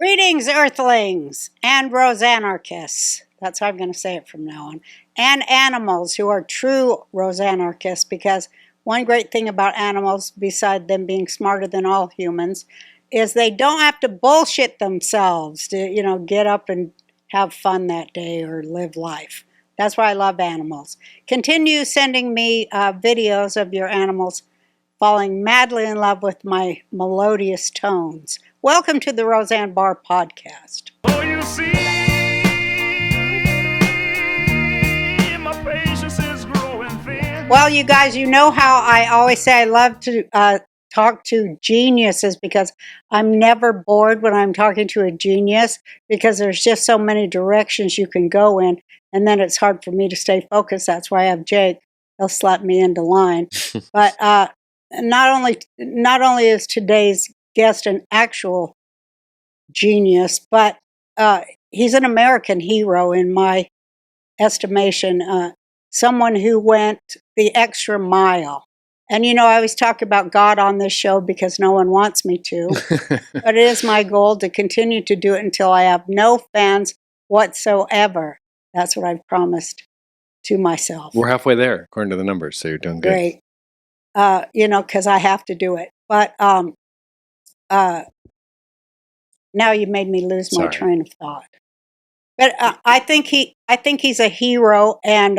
Greetings, Earthlings and Roseanarchists. That's how I'm going to say it from now on. And animals who are true Roseanarchists, because one great thing about animals, beside them being smarter than all humans, is they don't have to bullshit themselves to, get up and have fun that day or live life. That's why I love animals. Continue sending me videos of your animals falling madly in love with my melodious tones. Welcome to the Roseanne Barr Podcast. Oh, you see, my patience is growing thin. Well, you guys, you know how I always say I love to talk to geniuses because I'm never bored when I'm talking to a genius because there's just so many directions you can go in, and then it's hard for me to stay focused. That's why I have Jake. He'll slap me into line. But not only is today's guest an actual genius, but he's an American hero in my estimation, someone who went the extra mile. And I always talk about God on this show because no one wants me to, but it is my goal to continue to do it until I have no fans whatsoever. That's what I've promised to myself. We're halfway there, according to the numbers, so you're doing good. Great. Because I have to do it. But now you made me lose my train of thought. But I think he's a hero, and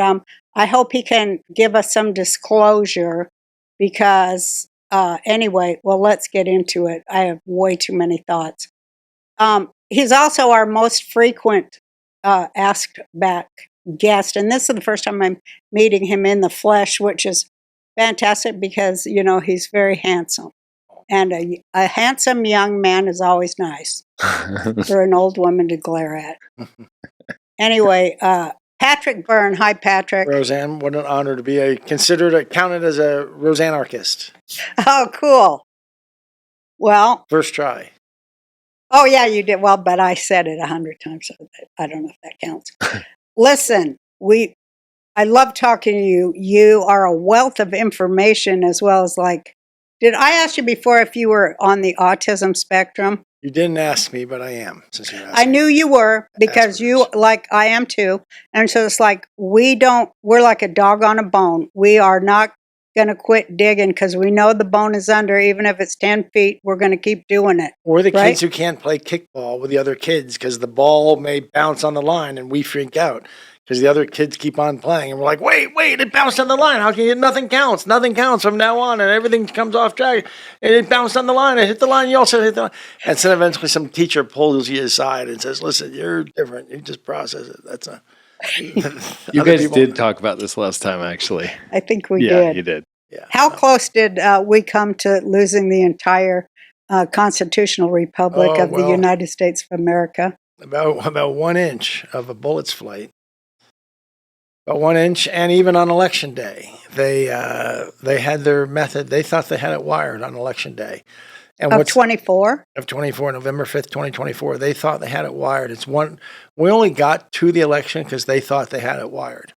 I hope he can give us some disclosure. Because anyway, well, let's get into it. I have way too many thoughts. He's also our most frequent asked back guest, and this is the first time I'm meeting him in the flesh, which is fantastic because he's very handsome. And a handsome young man is always nice for an old woman to glare at. Anyway, Patrick Byrne. Hi, Patrick. Roseanne, what an honor to be counted as a Roseanarchist. Oh, cool. Well. First try. Oh, yeah, you did. Well, but I said it 100 times, so I don't know if that counts. Listen, I love talking to you. You are a wealth of information as well as did I ask you before if you were on the autism spectrum? You didn't ask me, but I am. Since you asked I knew you were because you, like I am too. And so it's we're like a dog on a bone. We are not going to quit digging because we know the bone is under. Even if it's 10 feet, we're going to keep doing it. We're the kids who can't play kickball with the other kids because the ball may bounce on the line and we freak out. Because the other kids keep on playing, and we're like, wait, it bounced on the line. How can you? Nothing counts from now on, and everything comes off track. And it bounced on the line. It hit the line. You also hit the line. And then eventually some teacher pulls you aside and says, listen, you're different. You just process it. That's a... You guys did talk about this last time, actually. I think we did. Yeah, you did. Yeah. How close did we come to losing the entire constitutional republic of the United States of America? About 1 inch of a bullet's flight. About 1 inch, and even on election day, they had their method. They thought they had it wired on election day. And of 24? Of 24, November 5th, 2024. They thought they had it wired. We only got to the election because they thought they had it wired.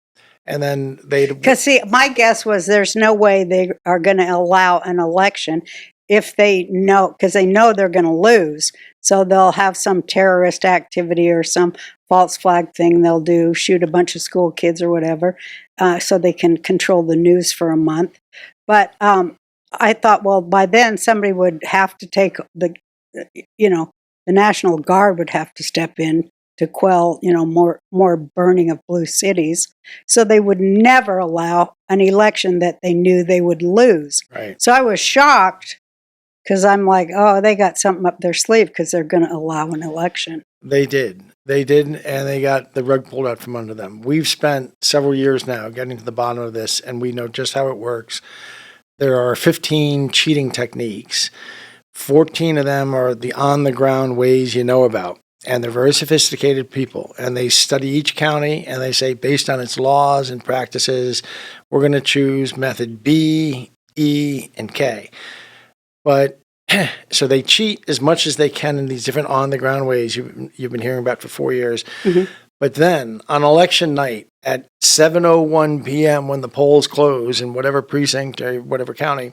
And then because my guess was there's no way they are going to allow an election if they know, because they know they're going to lose. So they'll have some terrorist activity or some false flag thing they'll do, shoot a bunch of school kids or whatever, so they can control the news for a month. But I thought, well, by then somebody would have to take the National Guard would have to step in to quell, more burning of blue cities. So they would never allow an election that they knew they would lose. Right. So I was shocked because I'm like, oh, they got something up their sleeve because they're going to allow an election. They did, and they got the rug pulled out from under them. We've spent several years now getting to the bottom of this, and we know just how it works. There are 15 cheating techniques. 14 of them are the on-the-ground ways you know about. And they're very sophisticated people, and they study each county, and they say, based on its laws and practices, we're going to choose method B, E, and K. But so they cheat as much as they can in these different on-the-ground ways you've been hearing about for 4 years. Mm-hmm. But then on election night at 7:01 p.m. when the polls close in whatever precinct or whatever county,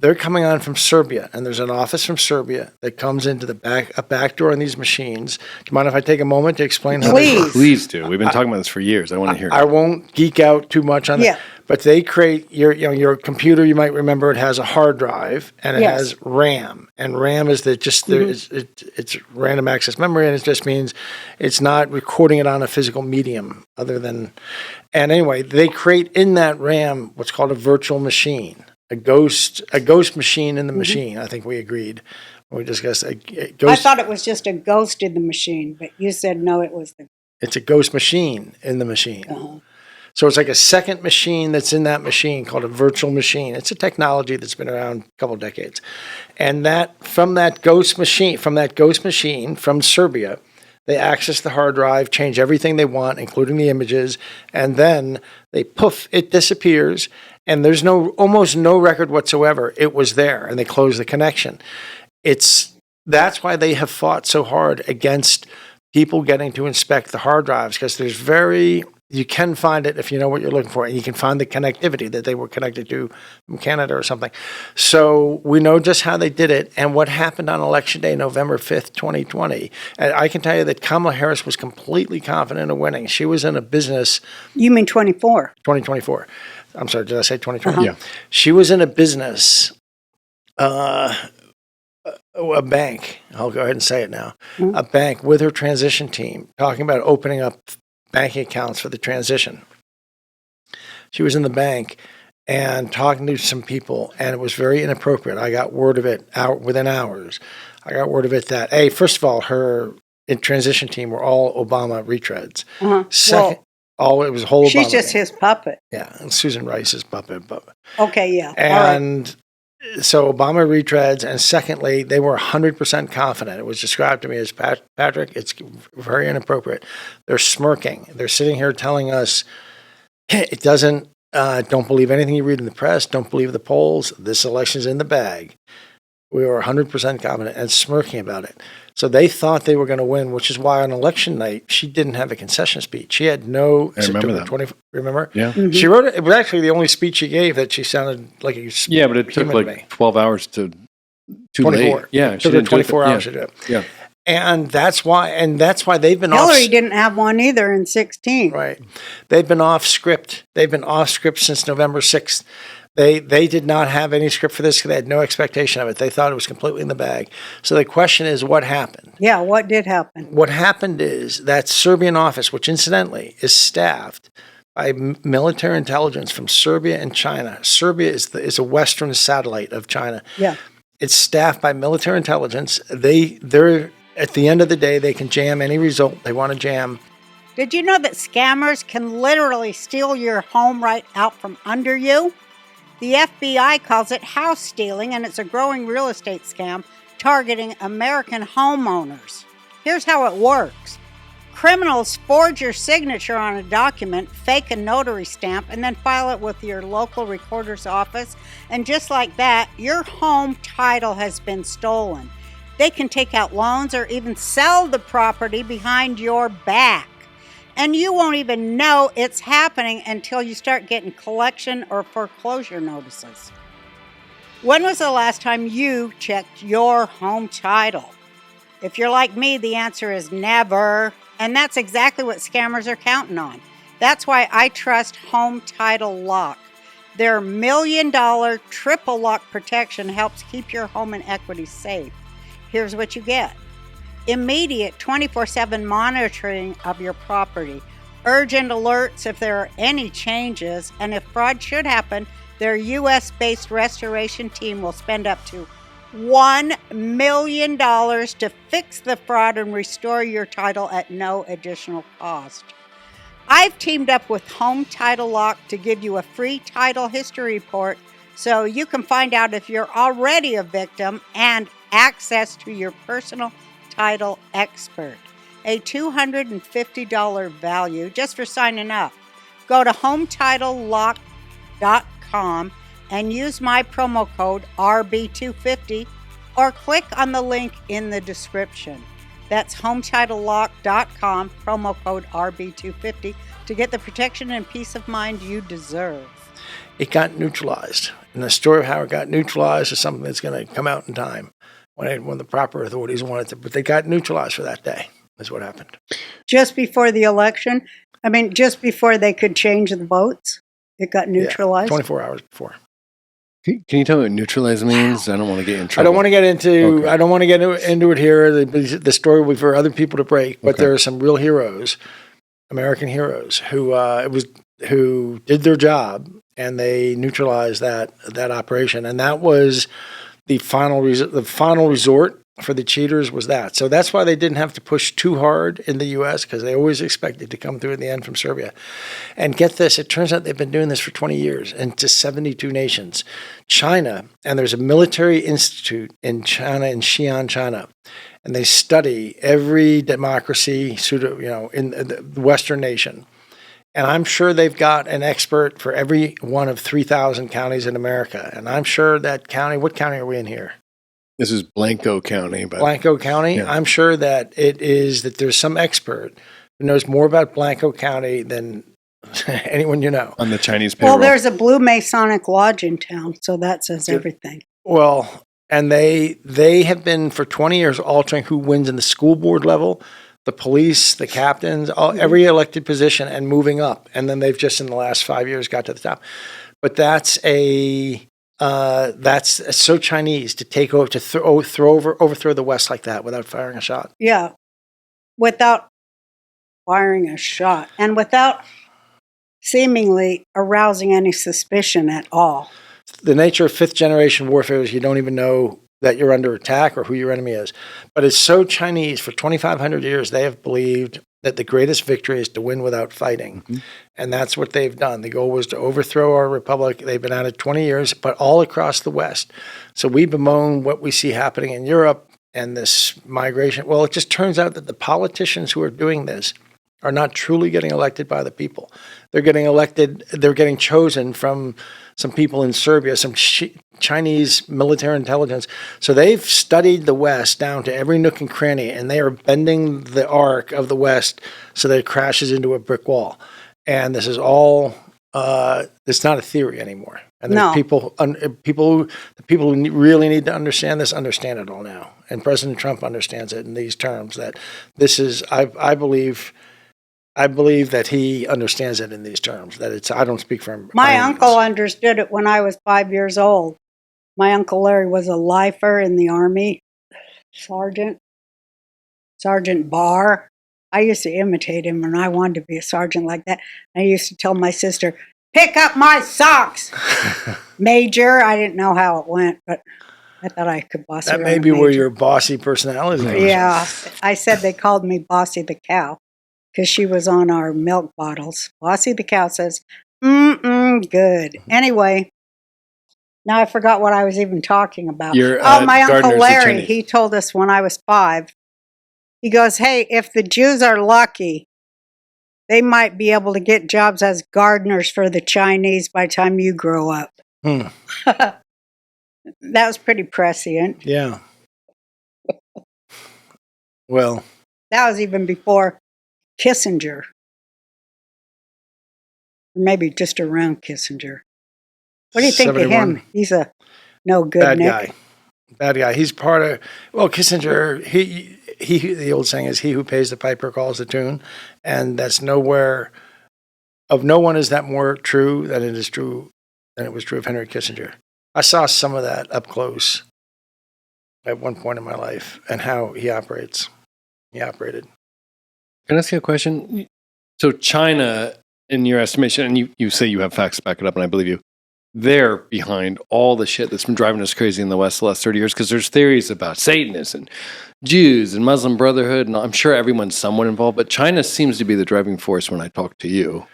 They're coming on from Serbia, and there's an office from Serbia that comes into a back door on these machines. Do you mind if I take a moment to explain how they work? Please do. We've been talking about this for years. I want to hear I it. won't geek out too much on Yeah. that, but they create your computer. You might remember it has a hard drive and it Yes. has RAM, and RAM is it's random access memory, and it just means it's not recording it on a physical medium other than. And anyway, they create in that RAM what's called a virtual machine, a ghost machine in the machine. I think we agreed. We discussed a ghost. I thought it was just a ghost in the machine, but you said no, it was the. It's a ghost machine in the machine. Uh-huh. So it's like a second machine that's in that machine called a virtual machine. It's a technology that's been around a couple of decades. And from that ghost machine from Serbia, they access the hard drive, change everything they want, including the images, and then it disappears, and there's almost no record whatsoever. It was there, and they close the connection. That's why they have fought so hard against people getting to inspect the hard drives, because you can find it if you know what you're looking for, and you can find the connectivity that they were connected to from Canada or something. So we know just how they did it and what happened on Election Day, November 5th, 2020. And I can tell you that Kamala Harris was completely confident of winning. She was in a business. You mean 24? 2024. I'm sorry, did I say 2020? Yeah. She was in a business, a bank. I'll go ahead and say it now. Mm-hmm. A bank with her transition team talking about opening up banking accounts for the transition. She was in the bank and talking to some people, and it was very inappropriate. I got word of it within hours. I got word of it that, first of all, her transition team were all Obama retreads. Uh-huh. Second, it was a whole She's Obama just gang. his puppet. Yeah, and Susan Rice's puppet. Okay, yeah. All right. And so Obama retreads, and secondly, they were 100% confident. It was described to me as, Patrick, it's very inappropriate. They're smirking. They're sitting here telling us, it doesn't, don't believe anything you read in the press, don't believe the polls, this election's in the bag. We were 100% confident and smirking about it. So they thought they were going to win, which is why on election night, she didn't have a concession speech. She had no... I remember that. Remember? Yeah. Mm-hmm. She wrote it. It was actually the only speech she gave that she sounded like a Yeah, but it took human to like me. 12 hours to 24. late. Yeah. It took her 24 hours to do it. Yeah. And that's why they've been Hillary didn't have one either in 16. Right. They've been off script. They've been off script since November 6th. They did not have any script for this. They had no expectation of it. They thought it was completely in the bag. So the question is, what happened? Yeah, what did happen? What happened is that Serbian office, which incidentally is staffed by military intelligence from Serbia and China. Serbia is a Western satellite of China. Yeah. It's staffed by military intelligence. They're at the end of the day, they can jam any result they want to jam. Did you know that scammers can literally steal your home right out from under you? The FBI calls it house stealing, and it's a growing real estate scam targeting American homeowners. Here's how it works. Criminals forge your signature on a document, fake a notary stamp, and then file it with your local recorder's office. And just like that, your home title has been stolen. They can take out loans or even sell the property behind your back. And you won't even know it's happening until you start getting collection or foreclosure notices. When was the last time you checked your home title? If you're like me, the answer is never. And that's exactly what scammers are counting on. That's why I trust Home Title Lock. Their $1 Million TripleLock Protection helps keep your home and equity safe. Here's what you get. Immediate 24/7 monitoring of your property, urgent alerts if there are any changes, and if fraud should happen, their U.S.-based restoration team will spend up to $1 million to fix the fraud and restore your title at no additional cost. I've teamed up with Home Title Lock to give you a free title history report so you can find out if you're already a victim and access to your personal title expert. A $250 value just for signing up. Go to HometitleLock.com and use my promo code RB250 or click on the link in the description. That's HomeTitleLock.com, promo code RB250, to get the protection and peace of mind you deserve. It got neutralized. And the story of how it got neutralized is something that's going to come out in time when the proper authorities wanted to. But they got neutralized for that day, is what happened. Just before the election? I mean, just before they could change the votes? It got neutralized? Yeah, 24 hours before. Can you tell me what neutralize means? I don't want to get in trouble. I don't want to get into it here. The story will be for other people to break. But there are some real heroes, American heroes, who did their job and they neutralized that operation. And that was the final resort for the cheaters was that. So that's why they didn't have to push too hard in the U.S. because they always expected to come through at the end from Serbia. And get this, it turns out they've been doing this for 20 years and to 72 nations. China, and there's a military institute in China, in Xi'an, China, and they study every democracy, in the Western nation. And I'm sure they've got an expert for every one of 3,000 counties in America. And I'm sure that county, what county are we in here? This is Blanco County. Blanco County? Yeah. I'm sure that that there's some expert who knows more about Blanco County than anyone you know. On the Chinese payroll. Well, there's a Blue Masonic Lodge in town, so that says everything. Well, and they have been for 20 years altering who wins in the school board level, the police, the captains, every elected position, and moving up. And then they've just in the last 5 years got to the top. But that's so Chinese to take over, to overthrow the West like that without firing a shot. Yeah, without firing a shot and without seemingly arousing any suspicion at all. The nature of fifth generation warfare is you don't even know that you're under attack or who your enemy is. But it's so Chinese. For 2,500 years, they have believed that the greatest victory is to win without fighting. Mm-hmm. And that's what they've done. The goal was to overthrow our republic. They've been at it 20 years, but all across the West. So we bemoan what we see happening in Europe and this migration. Well, it just turns out that the politicians who are doing this are not truly getting elected by the people. They're getting chosen from some people in Serbia, some Chinese military intelligence. So they've studied the West down to every nook and cranny, and they are bending the arc of the West so that it crashes into a brick wall. And this is all, it's not a theory anymore. And there's people who really need to understand this, understand it all now. And President Trump understands it in these terms, that this is, I believe that he understands it in these terms, that it's, I don't speak for him. My uncle understood it when I was 5 years old. My Uncle Larry was a lifer in the Army, Sergeant Barr. I used to imitate him when I wanted to be a sergeant like that. I used to tell my sister, pick up my socks, Major. I didn't know how it went, but I thought I could boss her. That may be where your bossy personality is. Yeah, I said they called me Bossy the Cow, because she was on our milk bottles. Bossy the Cow says, good. Anyway, now I forgot what I was even talking about. My Uncle Larry, he told us when I was 5. He goes, hey, if the Jews are lucky, they might be able to get jobs as gardeners for the Chinese by the time you grow up. That was pretty prescient. Yeah. Well. That was even before Kissinger. Or maybe just around Kissinger. What do you think 71. Of him? He's a no good Bad guy. He's part of, Kissinger, he the old saying is, he who pays the piper calls the tune. And that's nowhere, of no one is that more true than it was true of Henry Kissinger. I saw some of that up close at one point in my life and how he operated. Can I ask you a question? So China, in your estimation, and you say you have facts to back it up, and I believe you, they're behind all the shit that's been driving us crazy in the West the last 30 years, because there's theories about Satanists and Jews and Muslim Brotherhood, and I'm sure everyone's somewhat involved, but China seems to be the driving force when I talk to you.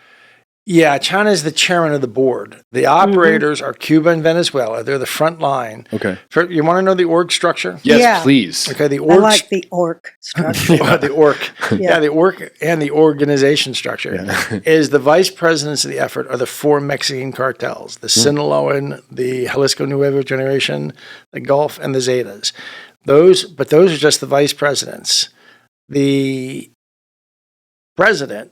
Yeah, China is the chairman of the board. The operators are Cuba and Venezuela. They're the front line. Okay. You want to know the org structure? Yes, please. Okay, I like the org structure. The org. Yeah, the org and the organization structure is the vice presidents of the effort are the 4 Mexican cartels, the Sinaloan, the Jalisco Nueva Generation, the Gulf, and the Zetas. Those are just the vice presidents. The president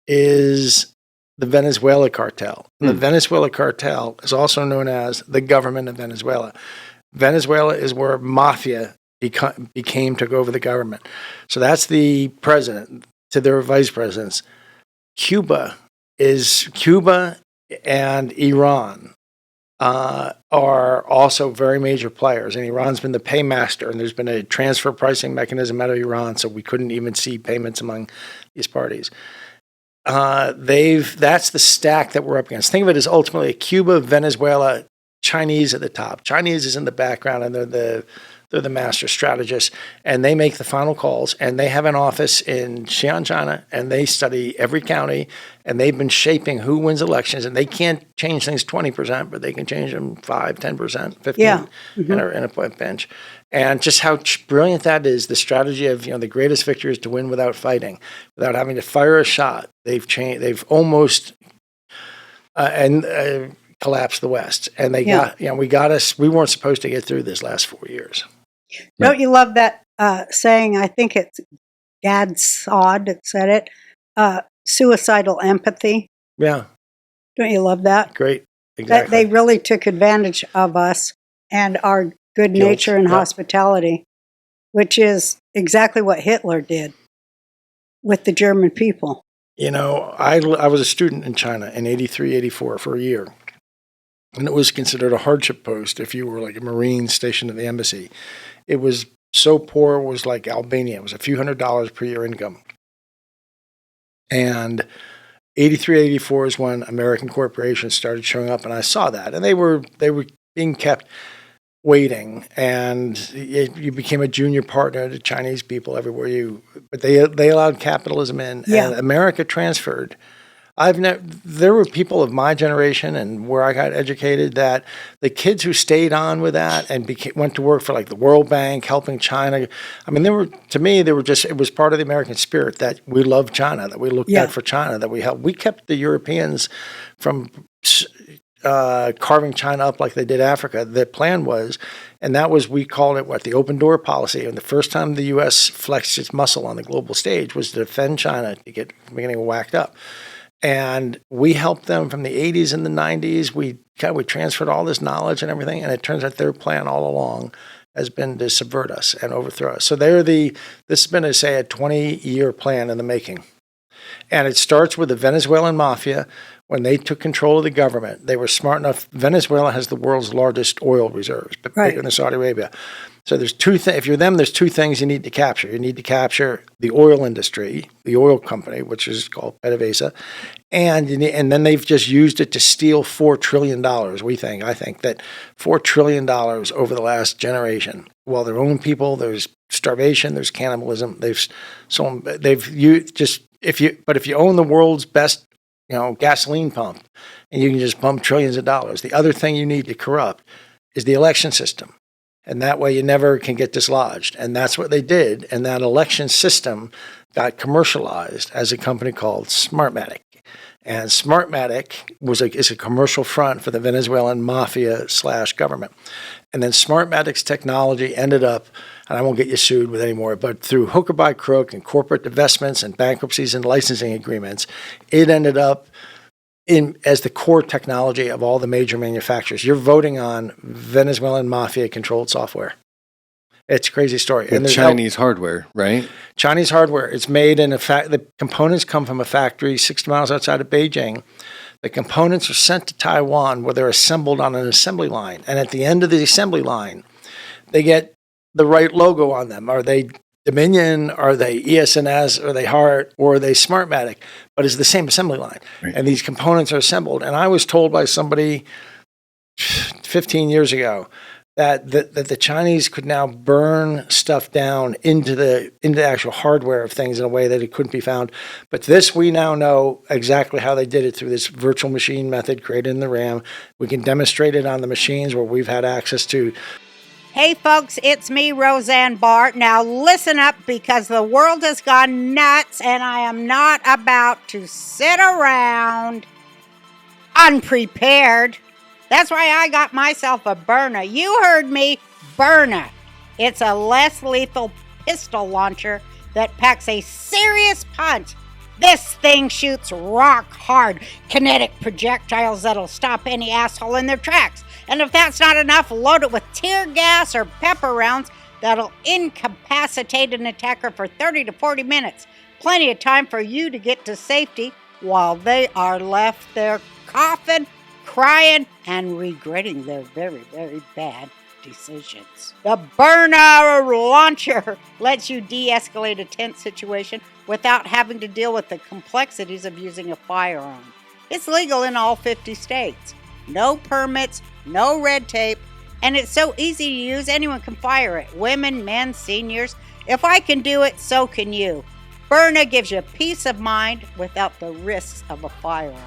is the Venezuela cartel. And the Venezuela cartel is also known as the government of Venezuela. Venezuela is where mafia took over the government. So that's the president to their vice presidents. Cuba and Iran are also very major players. And Iran's been the paymaster, and there's been a transfer pricing mechanism out of Iran, so we couldn't even see payments among these parties. That's the stack that we're up against. Think of it as ultimately Cuba, Venezuela, Chinese at the top. Chinese is in the background, and they're the master strategists, and they make the final calls, and they have an office in Xi'an, China, and they study every county, and they've been shaping who wins elections, and they can't change things 20%, but they can change them 5, 10%, 15% in a bench. And just how brilliant that is, the strategy of, the greatest victory is to win without fighting, without having to fire a shot. They've almost collapsed the West, and we weren't supposed to get through this last 4 years. Don't you love that saying? I think it's Gad Saad that said it. Suicidal empathy. Yeah. Don't you love that? Great. Exactly. That they really took advantage of us and our good nature and hospitality, which is exactly what Hitler did with the German people. I was a student in China in 83, 84 for a year. And it was considered a hardship post if you were like a Marine stationed at the embassy. It was so poor, it was like Albania. It was a few $100s per year income. And 83, 84 is when American corporations started showing up, and I saw that. And they were being kept waiting, and you became a junior partner to Chinese people everywhere but they allowed capitalism in, and America transferred. There were people of my generation and where I got educated that the kids who stayed on with that and went to work for like the World Bank, helping China. I mean, it was part of the American spirit that we loved China, that we looked at for China, that we helped. We kept the Europeans from carving China up like they did Africa. The plan was, and that was, we called it the open door policy. And the first time the U.S. flexed its muscle on the global stage was to defend China to get beginning whacked up. And we helped them from the 80s and the 90s. We transferred all this knowledge and everything, and it turns out their plan all along has been to subvert us and overthrow us. So this has been, a 20-year plan in the making. And it starts with the Venezuelan mafia. When they took control of the government, they were smart enough. Venezuela has the world's largest oil reserves, but bigger than Saudi Arabia. So there's if you're them, there's two things you need to capture. You need to capture the oil industry, the oil company, which is called PDVSA, and then they've just used it to steal $4 trillion. I think that $4 trillion over the last generation. While their own people, there's starvation, there's cannibalism. If you own the world's best gasoline pump, and you can just pump trillions of dollars. The other thing you need to corrupt is the election system. And that way you never can get dislodged. And that's what they did. And that election system got commercialized as a company called Smartmatic. And Smartmatic is a commercial front for the Venezuelan mafia / government. And then Smartmatic's technology ended up, and I won't get you sued with any more, but through hook or by crook and corporate divestments and bankruptcies and licensing agreements, it ended up as the core technology of all the major manufacturers. You're voting on Venezuelan mafia-controlled software. It's a crazy story. And Chinese hardware, right? Chinese hardware. It's made in the components come from a factory 60 miles outside of Beijing. The components are sent to Taiwan where they're assembled on an assembly line. And at the end of the assembly line, they get the right logo on them. Are they Dominion? Are they ES&S? Are they Hart? Or are they Smartmatic? But it's the same assembly line. Right. And these components are assembled. And I was told by somebody 15 years ago that the Chinese could now burn stuff down into the actual hardware of things in a way that it couldn't be found. But this, we now know exactly how they did it through this virtual machine method created in the RAM. We can demonstrate it on the machines where we've had access to. Hey folks, it's me, Roseanne Barr. Now listen up, because the world has gone nuts and I am not about to sit around unprepared. That's why I got myself a Byrna. You heard me, Byrna. It's a less lethal pistol launcher that packs a serious punch. This thing shoots rock hard, kinetic projectiles that'll stop any asshole in their tracks. And if that's not enough, load it with tear gas or pepper rounds that'll incapacitate an attacker for 30 to 40 minutes. Plenty of time for you to get to safety while they are left there coughing, crying, and regretting their very, very bad decisions. The Byrna launcher lets you de-escalate a tense situation without having to deal with the complexities of using a firearm. It's legal in all 50 states. No permits, no red tape, and it's so easy to use anyone can fire it. Women, men, seniors. If I can do it, so can you. Byrna gives you peace of mind without the risks of a firearm.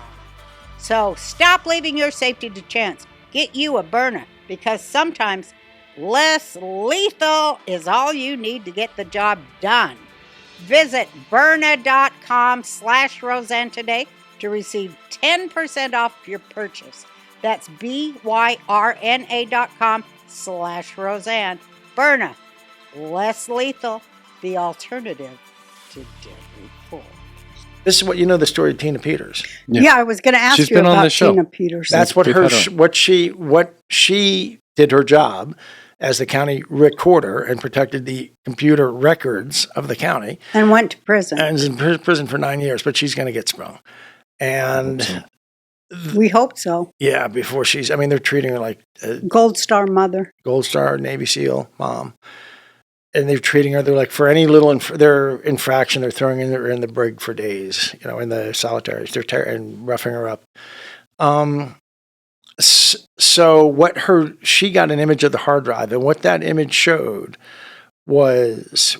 So stop leaving your safety to chance. Get you a Byrna, because sometimes less lethal is all you need to get the job done. Visit Byrna.com/Roseanne today to receive 10% off your purchase. That's BYRNA.com/Roseanne. Byrna, less lethal, the alternative to deadly force. This is what you know the story of Tina Peters. Yeah, I was going to ask She's you been on about the show. Tina Peters. That's what We've her had her. what she did her job as the county recorder and protected the computer records of the county. And went to prison. And was in prison for 9 years, but she's going to get sprung. And We hope so. yeah, before they're treating her like a Gold Star mother. Gold Star, Navy SEAL mom. And they're treating her, they're like, for any little their infraction, they're throwing her in the brig for days, in the solitaries. They're and roughing her up. So she got an image of the hard drive, and what that image showed was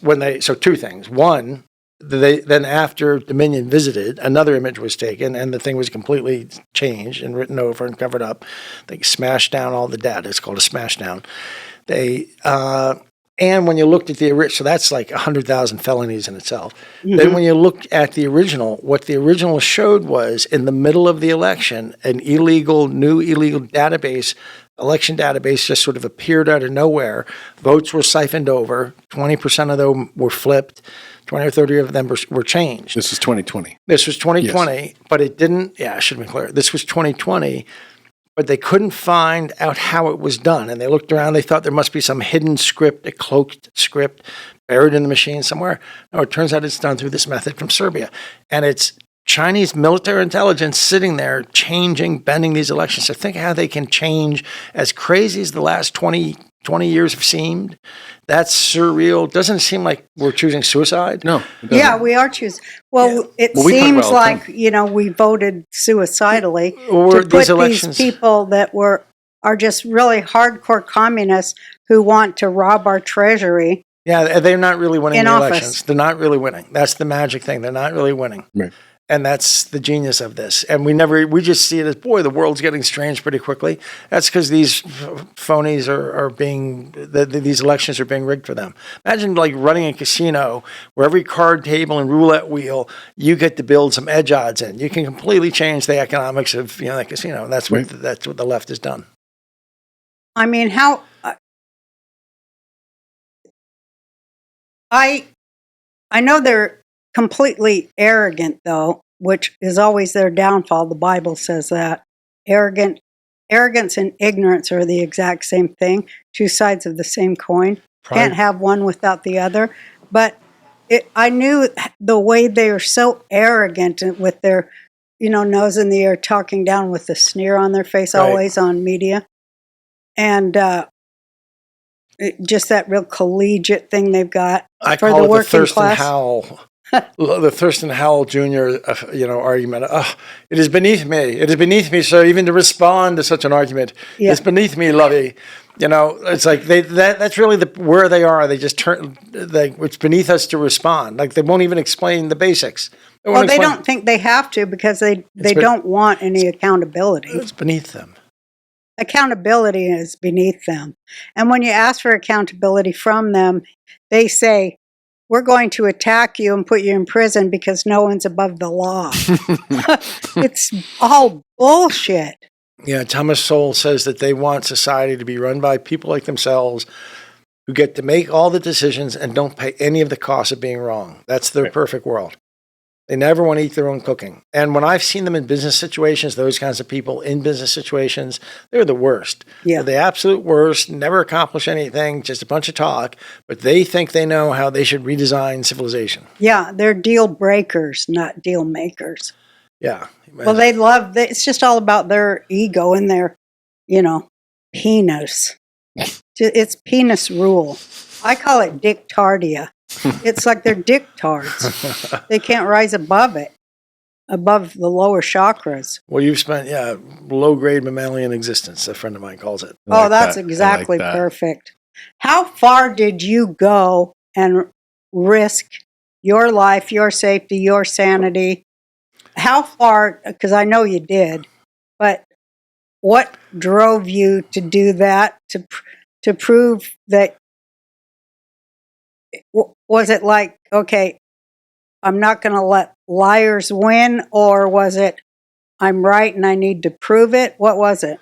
two things. One, then after Dominion visited, another image was taken, and the thing was completely changed and written over and covered up. They smashed down all the data. It's called a smash down. And when you looked at the original, so that's like 100,000 felonies in itself. Mm-hmm. Then when you look at the original, what the original showed was in the middle of the election, an new illegal database, election database just sort of appeared out of nowhere. Votes were siphoned over. 20% of them were flipped. 20 or 30 of them were changed. This is 2020. This was 2020, yes. But it didn't, I should have been clear. This was 2020. But they couldn't find out how it was done. And they looked around, they thought there must be some hidden script, a cloaked script buried in the machine somewhere. No, it turns out it's done through this method from Serbia. And it's Chinese military intelligence sitting there changing, bending these elections. So think how they can change as crazy as the last 20 years have seemed. That's surreal. Doesn't it seem like we're choosing suicide? No. Yeah, we are choosing. Well, it seems like, we voted suicidally Or to put these people that are just really hardcore communists who want to rob our treasury. Yeah, they're not really winning in the office. elections. They're not really winning. That's the magic thing. They're not really winning. Right. And that's the genius of this. And we just see it as, boy, the world's getting strange pretty quickly. That's because these phonies are being, these elections are being rigged for them. Imagine like running a casino where every card table and roulette wheel, you get to build some edge odds in. You can completely change the economics of that casino. And that's what that's what the left has done. I mean, how I know they're completely arrogant, though, which is always their downfall. The Bible says that. Arrogance and ignorance are the exact same thing, two sides of the same coin. Pride. Can't have one without the other. But I knew the way they are so arrogant with their, nose in the air, talking down with a sneer on their face, always on media. And just that real collegiate thing they've got for the working class. The Thurston Howell Jr. Argument. It is beneath me. It is beneath me, sir, even to respond to such an argument. Yeah. It's beneath me, Lovey. It's like that's really where they are. They just it's beneath us to respond. Like they won't even explain the basics. They don't think they have to because they don't want any accountability. It's beneath them. Accountability is beneath them. And when you ask for accountability from them, they say, we're going to attack you and put you in prison because no one's above the law. It's all bullshit. Yeah, Thomas Sowell says that they want society to be run by people like themselves who get to make all the decisions and don't pay any of the costs of being wrong. That's their perfect world. They never want to eat their own cooking. And when I've seen them in business situations, those kinds of people in business situations, they're the worst. Yeah. They're the absolute worst, never accomplish anything, just a bunch of talk, but they think they know how they should redesign civilization. Yeah, they're deal breakers, not deal makers. Yeah. Well, it's just all about their ego and their, penis. It's penis rule. I call it dictardia. It's like they're dictards. They can't rise above it, above the lower chakras. Well, you've spent, low-grade mammalian existence, a friend of mine calls it. Oh, that's exactly perfect. How far did you go and risk your life, your safety, your sanity? How far, because I know you did, but what drove you to do that, to prove that? Was it like, okay, I'm not going to let liars win, or was it, I'm right and I need to prove it? What was it?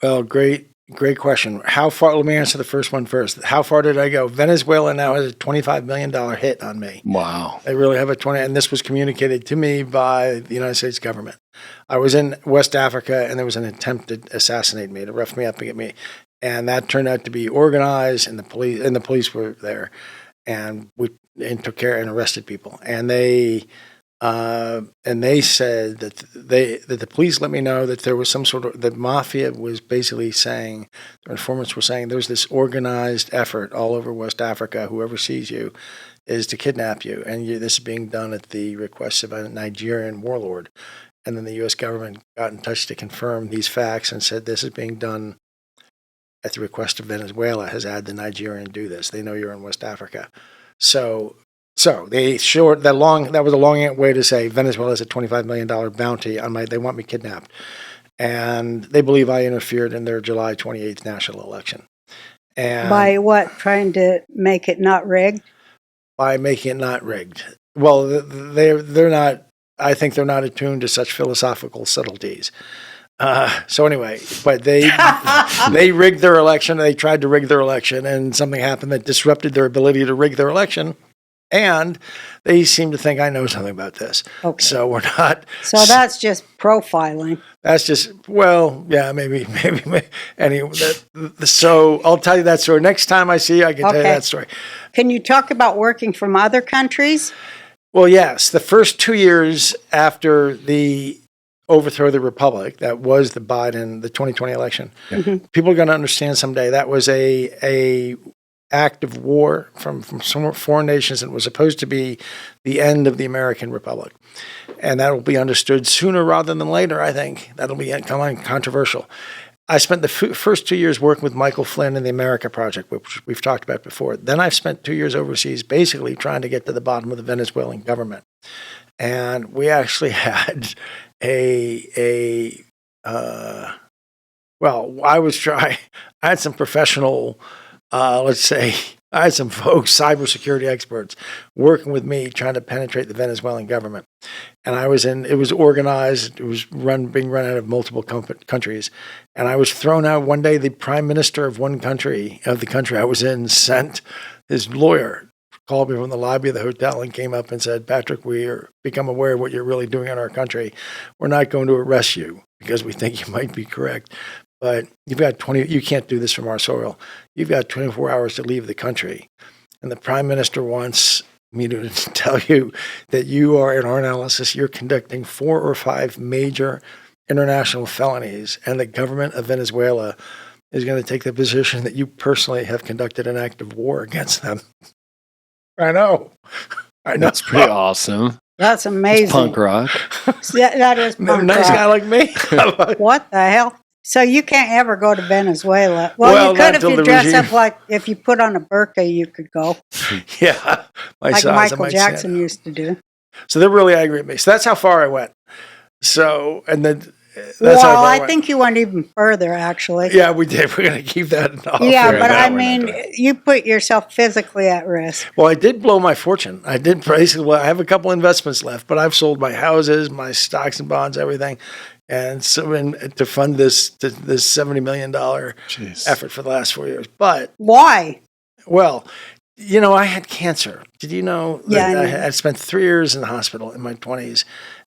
Well, great question. How far? Let me answer the first one first. How far did I go? Venezuela now has a $25 million hit on me. Wow. They really have and this was communicated to me by the United States government. I was in West Africa and there was an attempt to assassinate me, to rough me up and get me. And that turned out to be organized, and the police were there. And took care and arrested people. And they said that the police let me know that there was some sort of, the mafia was basically saying, their informants were saying, there's this organized effort all over West Africa. Whoever sees you is to kidnap you, and this is being done at the request of a Nigerian warlord. And then the U.S. government got in touch to confirm these facts and said this is being done at the request of Venezuela, has had the Nigerian do this. They know you're in West Africa. So they that was a long way to say Venezuela has a $25 million bounty on they want me kidnapped. And they believe I interfered in their July 28th national election. And by what? Trying to make it not rigged? By making it not rigged. Well, they're not, I think they're not attuned to such philosophical subtleties. So anyway, but they rigged their election. They tried to rig their election, and something happened that disrupted their ability to rig their election. And they seem to think I know something about this. Okay. So we're not. So that's just profiling. That's just, well, yeah, maybe. Anyway, so I'll tell you that story next time I see you. I can tell you that story. Can you talk about working from other countries? Well, yes. The first 2 years after the overthrow of the republic, that was the 2020 election. Mm-hmm. People are going to understand someday that was a act of war from some foreign nations, and was supposed to be the end of the American Republic. And that will be understood sooner rather than later, I think. That'll be controversial. I spent the first 2 years working with Michael Flynn in the America Project, which we've talked about before. Then I've spent 2 years overseas basically trying to get to the bottom of the Venezuelan government. And we actually had I had some professional, I had some folks, cybersecurity experts, working with me trying to penetrate the Venezuelan government. And it was organized, it was being run out of multiple countries. And I was thrown out one day. The prime minister of the country I was in, sent his lawyer, called me from the lobby of the hotel and came up and said, Patrick, we are become aware of what you're really doing in our country. We're not going to arrest you because we think you might be correct. But you can't do this from our soil. You've got 24 hours to leave the country. And the prime minister wants me to tell you that you are, in our analysis, you're conducting 4 or 5 major international felonies. And the government of Venezuela is going to take the position that you personally have conducted an act of war against them. I know. That's pretty awesome. That's amazing. It's punk rock. Yeah, that is punk rock. Nice guy like me. What the hell? So you can't ever go to Venezuela. Well, you could if you dress up like, if you put on a burqa, you could go. Yeah. Like Michael Jackson used to do. So they're really angry at me. So that's how far I went. So, and then... I think you went even further, actually. Yeah, we did. We're going to keep that off. Yeah, but I mean, you put yourself physically at risk. Well, I did blow my fortune. I did basically. I have a couple investments left, but I've sold my houses, my stocks and bonds, everything, and so to fund this $70 million effort for the last 4 years. But why? Well, I had cancer. Did you know that Yeah, I I know. had spent 3 years in the hospital in my 20s,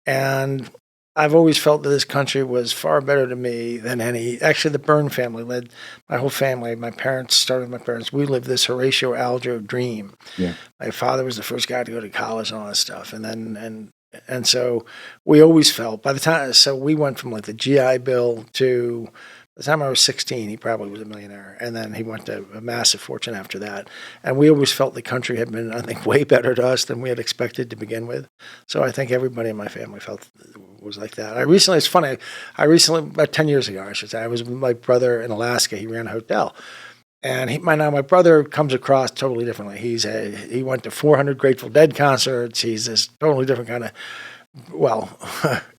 and I've always felt that this country was far better to me than any. Actually, the Byrne family led my whole family. My parents started with my parents. We lived this Horatio Alger dream. Yeah. My father was the first guy to go to college and all this stuff, and so we always felt by the time. So we went from like the GI Bill to the time I was 16, he probably was a millionaire. And then he went to a massive fortune after that. And we always felt the country had been, I think, way better to us than we had expected to begin with. So I think everybody in my family felt it was like that. It's funny, about 10 years ago, I should say, I was with my brother in Alaska. He ran a hotel. And my brother comes across totally differently. He went to 400 Grateful Dead concerts. He's this totally different kind of,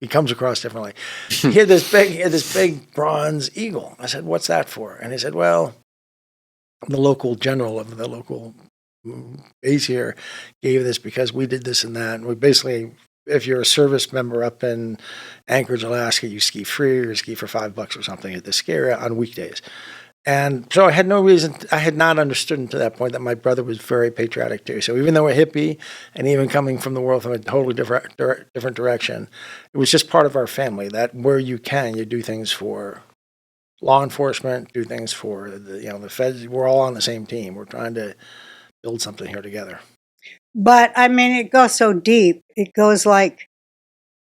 he comes across differently. He had this big bronze eagle. I said, "What's that for?" And he said, "Well, the local general of the local base here gave this because we did this and that. And we basically, if you're a service member up in Anchorage, Alaska, you ski free or ski for $5 or something at the ski area on weekdays." And so I had no reason, I had not understood until that point that my brother was very patriotic too. So even though we're hippie and even coming from the world from a totally different direction, it was just part of our family that where you do things for law enforcement, do things for the feds. We're all on the same team. We're trying to build something here together. But I mean, it goes so deep. It goes like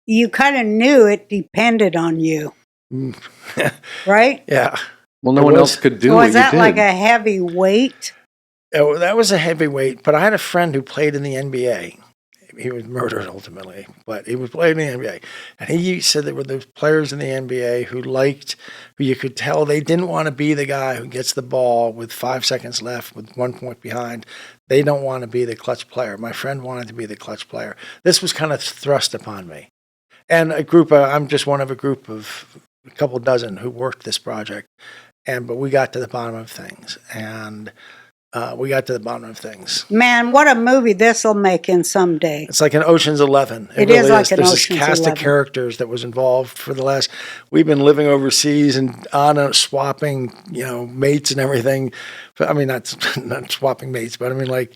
you kind of knew it depended on you, right? Yeah. Well, no It one was- else could do So what was you that did. like a heavy weight? That was a heavyweight, but I had a friend who played in the NBA. He was murdered ultimately, but he was playing in the NBA. And he said there were those players in the NBA who you could tell they didn't want to be the guy who gets the ball with 5 seconds left with 1 point behind. They don't want to be the clutch player. My friend wanted to be the clutch player. This was kind of thrust upon me. And I'm just one of a group of a couple dozen who worked this project. But we got to the bottom of things. Man, what a movie this will make in someday. It's like an Ocean's 11. It is like an There's Ocean's this cast 11. of characters that was involved for we've been living overseas and swapping, mates and everything. But I mean, not swapping mates, but I mean like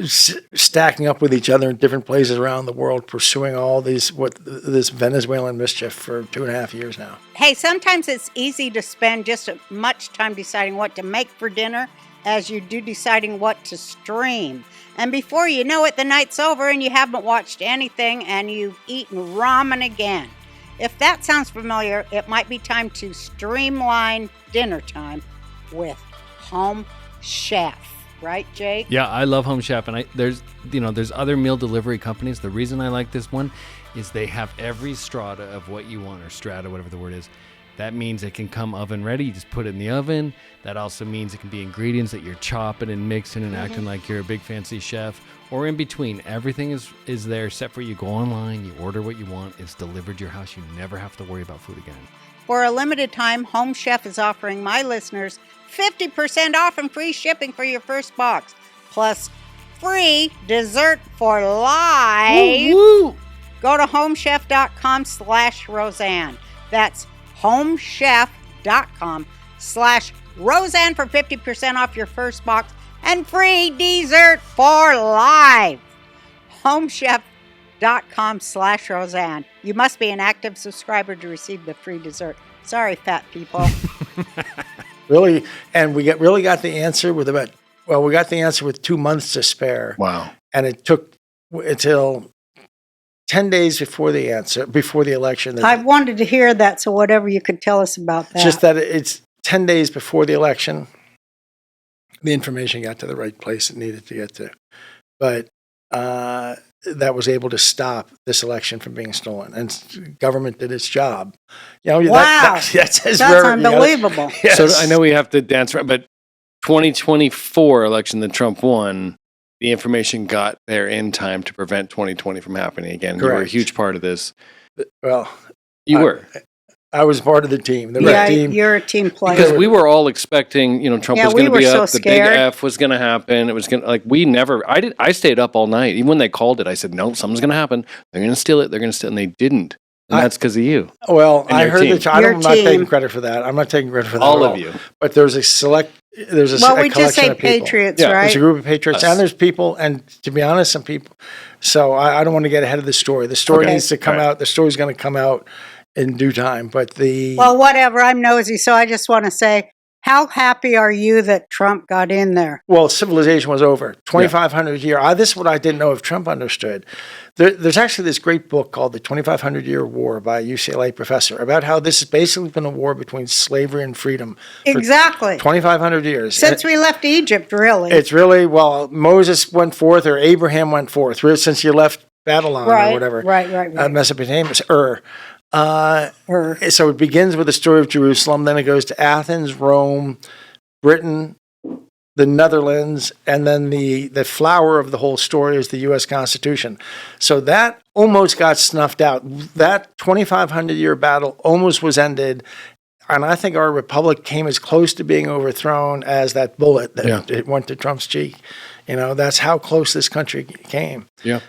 stacking up with each other in different places around the world, pursuing all this Venezuelan mischief for 2.5 years now. Hey, sometimes it's easy to spend just as much time deciding what to make for dinner as you do deciding what to stream. And before you know it, the night's over and you haven't watched anything and you've eaten ramen again. If that sounds familiar, it might be time to streamline dinner time with Home Chef. Right, Jake? Yeah, I love Home Chef, and there's other meal delivery companies. The reason I like this one is they have every strata of what you want, or strata, whatever the word is. That means it can come oven ready. You just put it in the oven. That also means it can be ingredients that you're chopping and mixing and acting like you're a big fancy chef, or in between. Everything is there except for you go online, you order what you want, it's delivered to your house. You never have to worry about food again. For a limited time, Home Chef is offering my listeners 50% off and free shipping for your first box, plus free dessert for life. Woo! Go to homechef.com/Roseanne. That's homechef.com/Roseanne for 50% off your first box and free dessert for life. homechef.com/Roseanne. You must be an active subscriber to receive the free dessert. Sorry, fat people. Really, and we really got the answer with 2 months to spare. Wow. And it took until 10 days before the election. I wanted to hear that, so whatever you could tell us about that. Just that it's 10 days before the election, the information got to the right place it needed to get to. But that was able to stop this election from being stolen. And government did its job. Wow. That's unbelievable. Yes. So I know we have to dance around, but 2024 election that Trump won, the information got there in time to prevent 2020 from happening again. You were a Correct. huge part of this. Well, You were. I was part of the team. The Yeah, red team. you're a team player. Because we were all expecting, Trump Yeah, was we going to be were so up. The scared. big F was going to happen. It was going to, I stayed up all night. Even when they called it, I said, no, something's going to happen. They're going to steal it. And they didn't. And that's because of you. Well, And I your heard team. that. I'm Your not taking team. credit for that. I'm not taking credit for that. All at of you. But there's a select. There's a, Well, a we just collection say of people. patriots, Yeah, right? There's a group of patriots, Us. and there's people, and to be honest, some people. So I don't want to get ahead of the story. The story Okay. needs to come Right. out. The story's going to come out in due time. But the Well, whatever. I'm nosy, so I just want to say, how happy are you that Trump got in there? well, civilization was over. 2,500 year. This is what I didn't know if Trump understood. There's actually this great book called The 2,500 Year War by a UCLA professor about how this has basically been a war between slavery and freedom for Exactly. 2,500 years. Since we left Egypt, really. It's really, well, Moses went forth or Abraham went forth, really, since you left Babylon right, or whatever. right. Mesopotamia, Or- So it begins with the story of Jerusalem, then it goes to Athens, Rome, Britain, the Netherlands, and then the flower of the whole story is the U.S. Constitution. So that almost got snuffed out. That 2,500-year battle almost was ended, and I think our republic came as close to being overthrown as that bullet that it went to Trump's cheek. You know, that's how close this country came. Yeah.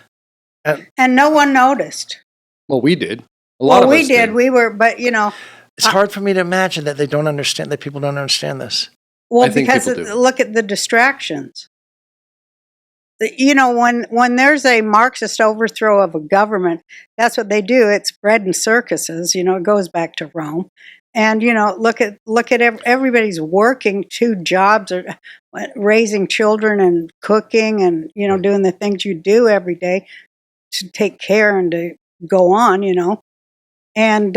and no one noticed. Well, we did. A lot Well, of we us did. We were, but It's hard for me to imagine that they don't understand, that people don't understand this. well, I think because people do. look at the distractions. When there's a Marxist overthrow of a government, that's what they do. It's bread and circuses. It goes back to Rome. And look at everybody's working 2 jobs, or raising children and cooking and doing the things you do every day to take care and to go on. And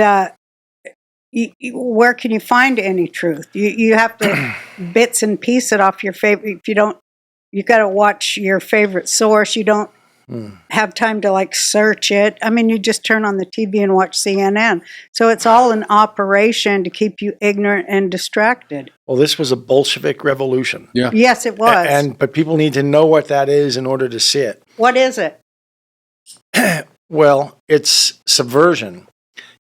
where can you find any truth? You have to bits and pieces it off your favorite. If you don't, you got to watch your favorite source. You don't have time to search it. I mean, you just turn on the TV and watch CNN. So it's all an operation to keep you ignorant and distracted. Well, this was a Bolshevik revolution. Yeah. Yes, it was. But people need to know what that is in order to see it. What is it? Well, it's subversion.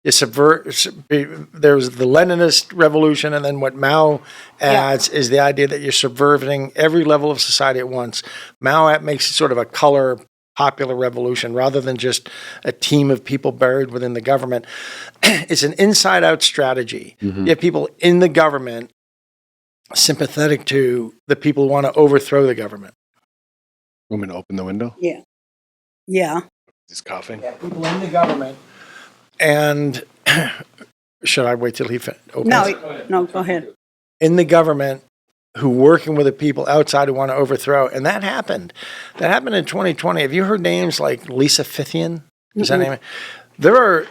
There's the Leninist revolution, and then what Mao adds is the idea that you're subverting every level of society at once. Mao makes it sort of a color popular revolution rather than just a team of people buried within the government. It's an inside-out strategy. Mm-hmm. You have people in the government sympathetic to the people who want to overthrow the government. Want me to open the window? Yeah. He's coughing. People in the government. And should I wait till he opens? No, go ahead. In the government who working with the people outside who want to overthrow. And that happened. That happened in 2020. Have you heard names like Lisa Fithian? Is that name? There are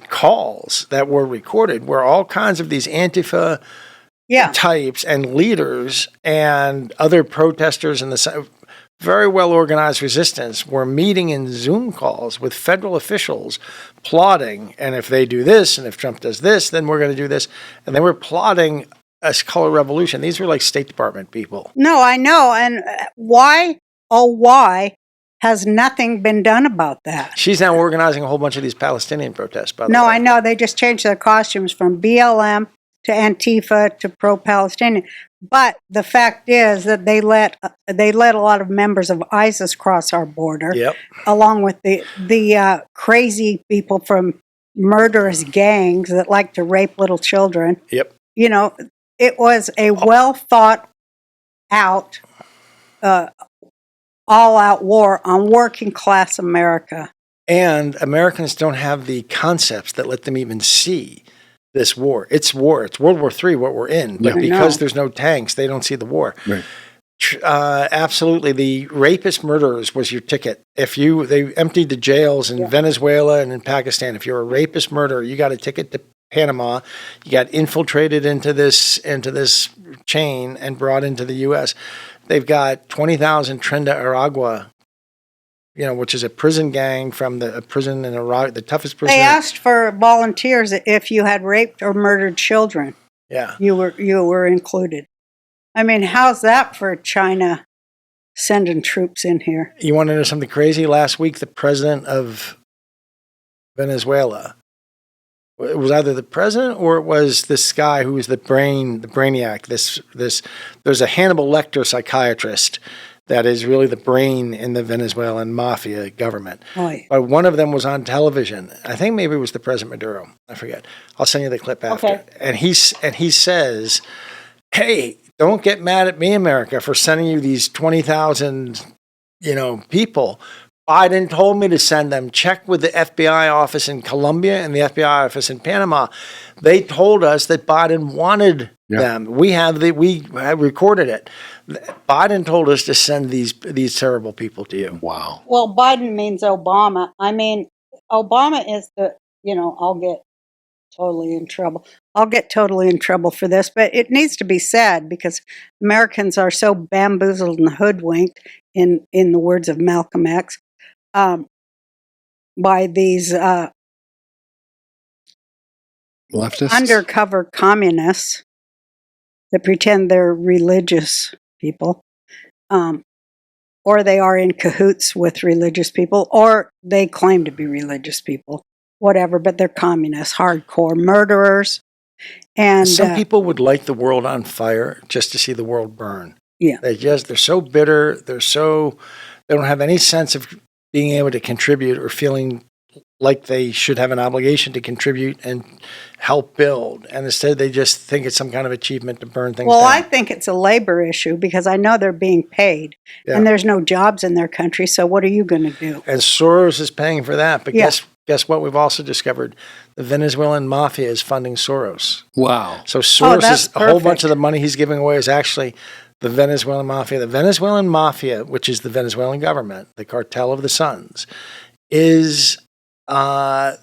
calls that were recorded where all kinds of these Antifa types and leaders and other protesters in the very well organized resistance were meeting in Zoom calls with federal officials plotting. And if they do this, and if Trump does this, then we're going to do this. And they were plotting a color revolution. These were like State Department people. No, I know. And why has nothing been done about that? She's now organizing a whole bunch of these Palestinian protests, by the way. No, I know. They just changed their costumes from BLM to Antifa to pro-Palestinian. But the fact is that they let a lot of members of ISIS cross our border, along with the crazy people from murderous gangs that like to rape little children. Yep. It was a well thought out, all-out war on working class America. And Americans don't have the concepts that let them even see this war. It's war. It's World War III, what we're in. But because there's no tanks, they don't see the war. Right. Absolutely. The rapist murderers was your ticket. They emptied the jails in Venezuela and in Pakistan. If you're a rapist murderer, you got a ticket to Panama. You got infiltrated into this chain and brought into the U.S. They've got 20,000 Tren de Aragua, which is a prison gang from a prison in Iraq, the toughest prison. They asked for volunteers if you had raped or murdered children. Yeah. You were included. I mean, how's that for China sending troops in here? You want to know something crazy? Last week, the president of Venezuela, it was either the president or it was this guy who was the brainiac. There's a Hannibal Lecter psychiatrist that is really the brain in the Venezuelan mafia government. Oy. But one of them was on television. I think maybe it was the President Maduro. I forget. I'll send you the clip after. Okay. And he says, "Hey, don't get mad at me, America, for sending you these 20,000, people. Biden told me to send them. Check with the FBI office in Colombia and the FBI office in Panama. They told us that Biden wanted them. We have recorded it. Biden told us to send these terrible people to you." Wow. Well, Biden means Obama. I mean, Obama is I'll get totally in trouble. I'll get totally in trouble for this, but it needs to be said because Americans are so bamboozled and hoodwinked, in the words of Malcolm X, by these Leftists? undercover communists that pretend they're religious people, or they are in cahoots with religious people, or they claim to be religious people, whatever, but they're communists, hardcore murderers. And some people would light the world on fire just to see the world burn. Yeah. They're so bitter. They don't have any sense of being able to contribute or feeling like they should have an obligation to contribute and help build. And instead, they just think it's some kind of achievement to burn things Well, down. I think it's a labor issue because I know they're being paid and there's no jobs in their country. So what are you going to do? And Soros is paying for that. But Yeah. guess what? We've also discovered the Venezuelan mafia is funding Soros. Wow. So Soros that's is a whole bunch perfect. of the money he's giving away is actually the Venezuelan mafia. The Venezuelan mafia, which is the Venezuelan government, the cartel of the Suns, is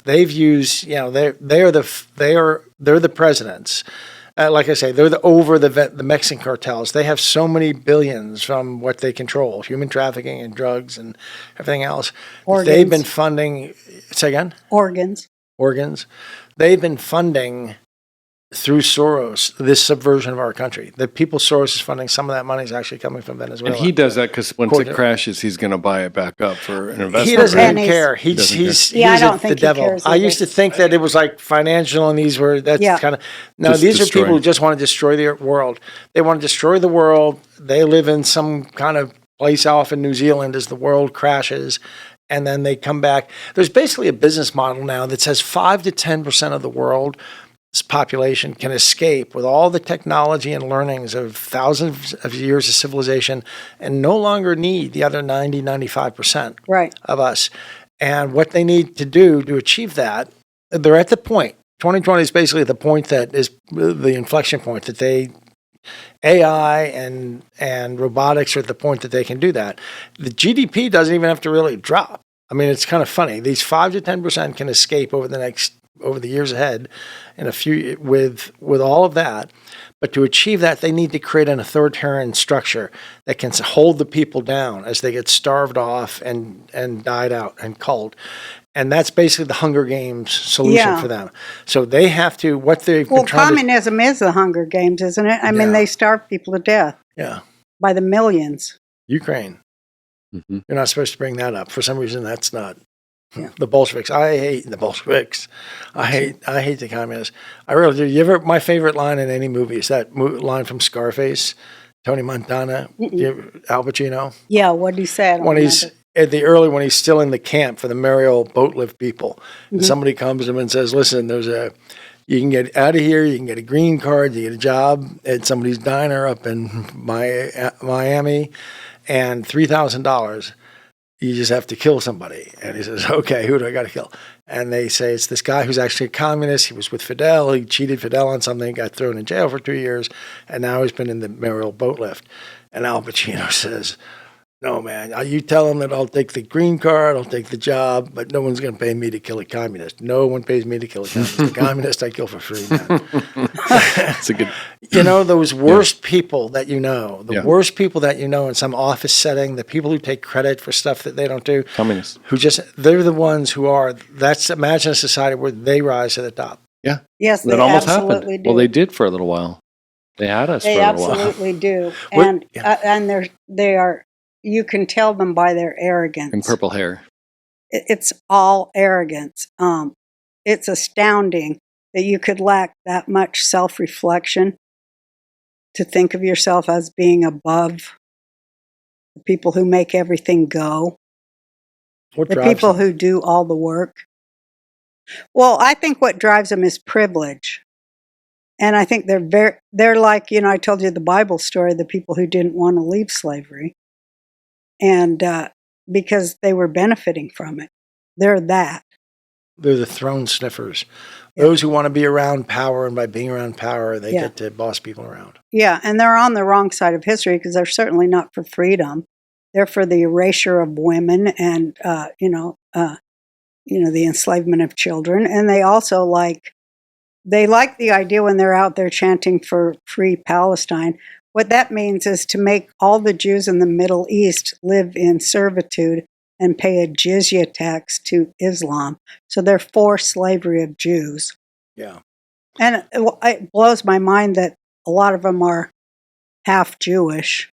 they've used, they're the presidents. Like I say, they're the Mexican cartels. They have so many billions from what they control, human trafficking and drugs and everything else. Organs. They've been funding. Say again. Organs. They've been funding through Soros this subversion of our country. The people Soros is funding, some of that money is actually coming from Venezuela. And he does that because once According it to- crashes, he's going to buy it back up for an investment. He doesn't right? even care. He's doesn't he's Yeah, I he's don't the think he devil. cares I either. used to think that it was like financial, and that's Yeah. kind of no. Just These are destroy. people who just want to destroy the world. They want to destroy the world. They live in some kind of place off in New Zealand as the world crashes, and then they come back. There's basically a business model now that says 5 to 10% of the world's population can escape with all the technology and learnings of thousands of years of civilization and no longer need the other 95% Right. of us. And what they need to do to achieve that, they're at the point. 2020 is basically the point that is the inflection point that AI and robotics are at the point that they can do that. The GDP doesn't even have to really drop. I mean, it's kind of funny. These 5 to 10% can escape over the years ahead in a few with all of that. But to achieve that, they need to create an authoritarian structure that can hold the people down as they get starved off and died out and culled. And that's basically the Hunger Games solution Yeah. for them. So they have to, what they've Well, been trying communism is the Hunger Games, isn't it? I mean, Yeah. they starve people to death yeah, by the millions. Ukraine. Mhm. You're not supposed to bring that up. For some reason, that's not. Yeah. The Bolsheviks. I hate the Bolsheviks. I hate the communists. I really do. My favorite line in any movie is that line from Scarface, Tony Montana, Al Pacino. Yeah, what did he say? I don't When he's remember. when he's still in the camp for the Mariel boat lift people, and somebody comes to him and says, "Listen, you can get out of here. You can get a green card. You get a job at somebody's diner up in Miami, and $3,000. You just have to kill somebody." And he says, "Okay, who do I got to kill?" And they say, "It's this guy who's actually a communist. He was with Fidel. He cheated Fidel on something, got thrown in jail for 2 years, and now he's been in the Mariel boat lift." And Al Pacino says, "No, man, you tell him that I'll take the green card, I'll take the job, but no one's going to pay me to kill a communist. No one pays me to kill a communist. The communist I kill for free, man." It's a good. Those worst people that the Yeah. worst people that in some office setting, the people who take credit for stuff that they don't do, Communists. they're the ones who are, imagine a society where they rise to the top. Yeah. Yes, they That almost absolutely happened. do. Well, they did for a little while. They had us They for a little while. absolutely do. What- And they are. You can tell them by their arrogance. And purple hair. It's all arrogance. It's astounding that you could lack that much self-reflection to think of yourself as being above the people who make everything go, What the drives people them? who do all the work. Well, I think what drives them is privilege. And I think they're like, I told you the Bible story, the people who didn't want to leave slavery. And because they were benefiting from it. They're that. They're the throne sniffers. Yeah. Those who want to be around power, and by being around power, they Yeah. get to boss people around. Yeah, and they're on the wrong side of history because they're certainly not for freedom. They're for the erasure of women and, the enslavement of children. And they also like the idea when they're out there chanting for free Palestine. What that means is to make all the Jews in the Middle East live in servitude and pay a jizya tax to Islam. So they're for slavery of Jews. Yeah. And it blows my mind that a lot of them are half Jewish,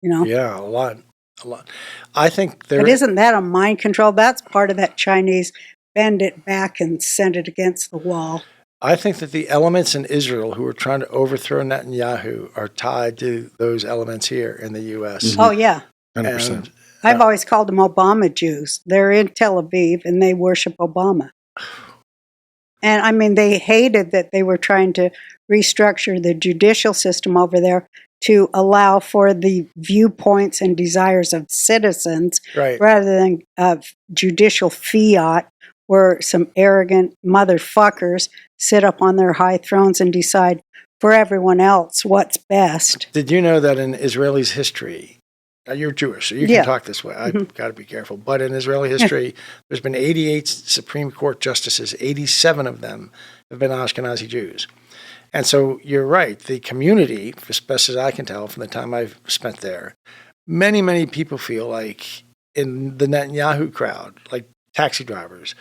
Yeah, a lot. I think But isn't that a mind control? That's part of that Chinese bend it back and send it against the wall. I think that the elements in Israel who are trying to overthrow Netanyahu are tied to those elements here in the U.S. Mhm. Oh, yeah. 100%. And I've always called them Obama Jews. They're in Tel Aviv and they worship Obama. And I mean, they hated that they were trying to restructure the judicial system over there to allow for the viewpoints and desires of citizens right. rather than judicial fiat where some arrogant motherfuckers sit up on their high thrones and decide for everyone else what's best. Did you know that in Israeli's history, now you're Jewish, so you can Yeah. talk this way. I've got to be careful. But in Israeli history, there's been 88 Supreme Court justices. 87 of them have been Ashkenazi Jews. And so you're right. The community, as best as I can tell from the time I've spent there, many, many people feel like in the Netanyahu crowd, like taxi drivers,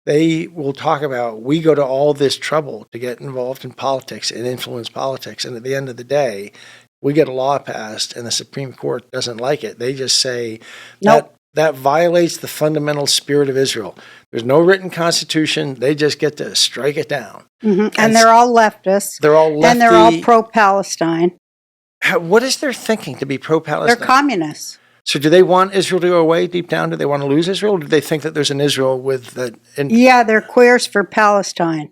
they will talk about, we go to all this trouble to get involved in politics and influence politics. And at the end of the day, we get a law passed and the Supreme Court doesn't like it. They just say Nope. that violates the fundamental spirit of Israel. There's no written constitution. They just get to strike it down. Mm-hmm. And they're all leftists. They're all lefty. And they're all pro-Palestine. What is their thinking to be pro-Palestine? They're communists. So do they want Israel to go away deep down? Do they want to lose Israel? Or do they think that there's an Israel with that? Yeah, they're queers for Palestine,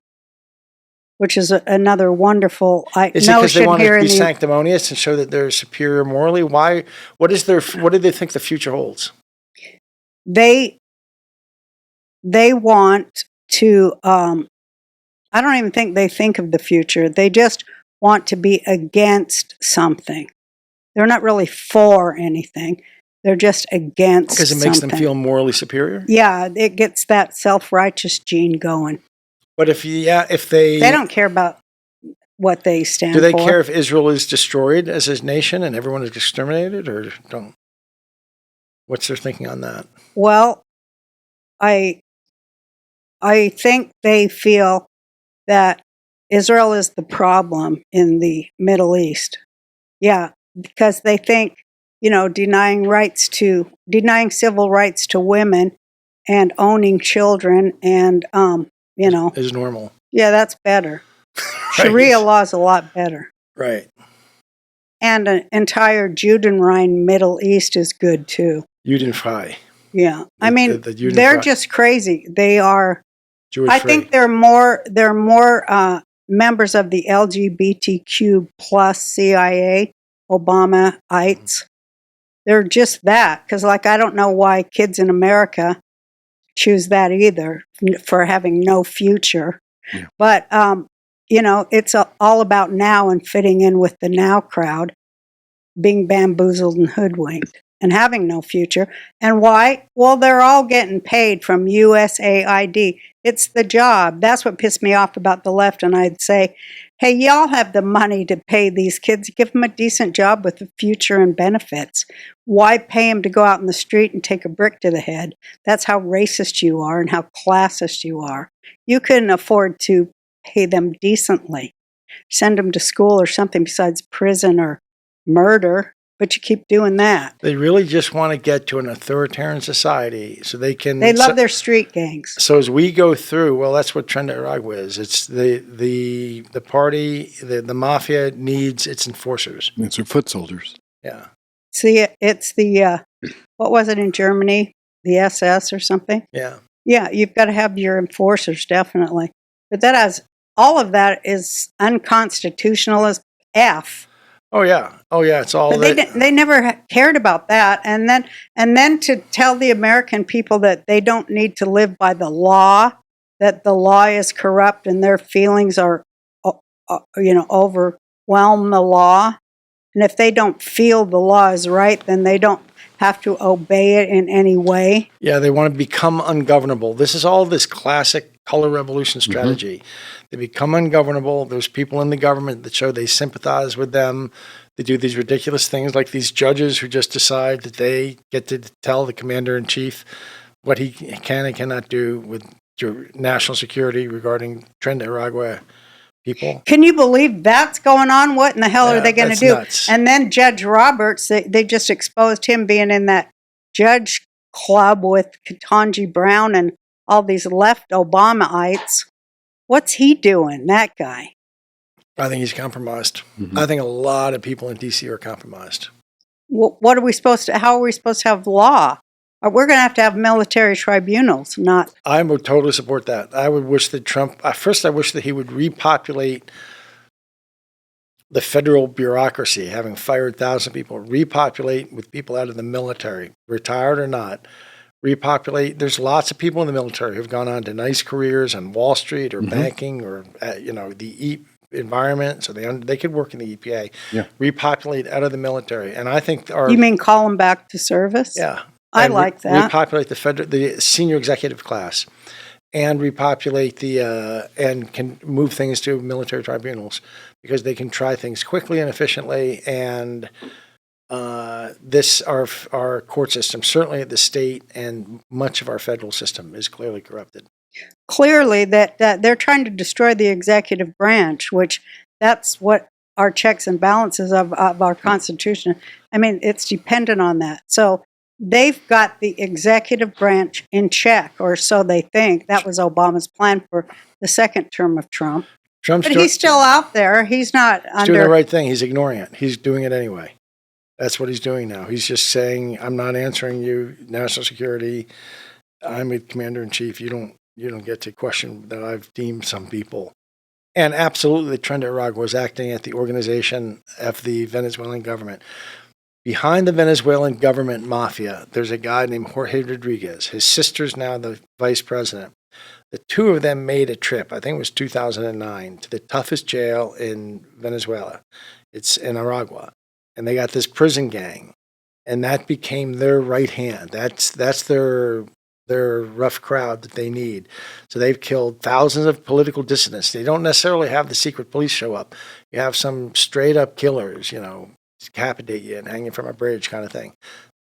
which is another wonderful Is it because they notion want here to in be the sanctimonious and show that they're superior morally? Why? What do they think the future holds? They want to I don't even think they think of the future. They just want to be against something. They're not really for anything. They're just against Because it makes them something. feel morally superior? Yeah, it gets that self-righteous gene going. But if they They don't care about what they stand do they for. care if Israel is destroyed as a nation and everyone is exterminated, or don't? What's their thinking on that? Well, I think they feel that Israel is the problem in the Middle East. Yeah, because they think, denying civil rights to women and owning children and, Is normal. yeah, that's better. Right. Sharia law is a lot better. Right. And an entire Judenrein Middle East is good too. Judenfrei. Yeah. I mean, the Judenfrei. they're just crazy. They are. Jewish I free. think they're more members of the LGBTQ plus CIA, Obamaites. They're just that. Because, I don't know why kids in America choose that either, for having no future. Yeah. But, it's all about now and fitting in with the now crowd, being bamboozled and hoodwinked and having no future. And why? Well, they're all getting paid from USAID. It's the job. That's what pissed me off about the left. And I'd say, hey, y'all have the money to pay these kids. Give them a decent job with a future and benefits. Why pay them to go out in the street and take a brick to the head? That's how racist you are and how classist you are. You couldn't afford to pay them decently. Send them to school or something besides prison or murder. But you keep doing that. They really just want to get to an authoritarian society so they can. They love their street gangs. So as we go through, well, that's what Tren de Aragua is. It's the party, the mafia needs its enforcers. It's their foot soldiers. Yeah. See, it's the, what was it in Germany? The SS or something? Yeah. Yeah, you've got to have your enforcers, definitely. But that has, all of that is unconstitutional as F. Oh yeah. It's all. But they never cared about that. And then to tell the American people that they don't need to live by the law, that the law is corrupt and their feelings are, overwhelm the law. And if they don't feel the law is right, then they don't have to obey it in any way. Yeah, they want to become ungovernable. This is all this classic color revolution strategy. Mm-hmm. They become ungovernable. There's people in the government that show they sympathize with them. They do these ridiculous things like these judges who just decide that they get to tell the commander-in-chief what he can and cannot do with your national security regarding Nicaragua people. Can you believe that's going on? What in the hell are they going to do? Nuts. And then Judge Roberts, they just exposed him being in that judge club with Ketanji Brown and all these left Obamaites. What's he doing, that guy? I think he's compromised. Mm-hmm. I think a lot of people in D.C. are compromised. What are we supposed to, how are we supposed to have law? We're going to have military tribunals, not. I would totally support that. I would wish that Trump, first I wish that he would repopulate the federal bureaucracy, having fired 1,000 people, repopulate with people out of the military, retired or not, repopulate. There's lots of people in the military who've gone on to nice careers on Wall Street or Mm-hmm. banking or, the environment, so they could work in the EPA. Yeah. Repopulate out of the military. And I think You mean call them back to service? Yeah. I like that. Repopulate the senior executive class, and repopulate and can move things to military tribunals because they can try things quickly and efficiently. And our court system, certainly at the state and much of our federal system, is clearly corrupted. Clearly, that they're trying to destroy the executive branch, which that's what our checks and balances of our Constitution. I mean, it's dependent on that. So. They've got the executive branch in check, or so they think. That was Obama's plan for the second term of Trump. But he's still out there. He's not He's doing the right thing. He's ignoring it. He's doing it anyway. That's what he's doing now. He's just saying, I'm not answering you, national security. I'm a commander-in-chief. You don't get to question that I've deemed some people. And absolutely, Nicaragua was acting at the organization of the Venezuelan government. Behind the Venezuelan government mafia, there's a guy named Jorge Rodriguez. His sister's now the vice president. The two of them made a trip, I think it was 2009, to the toughest jail in Venezuela. It's in Aragua. And they got this prison gang. And that became their right hand. That's their rough crowd that they need. So they've killed thousands of political dissidents. They don't necessarily have the secret police show up. You have some straight up killers, decapitate you and hang you from a bridge kind of thing.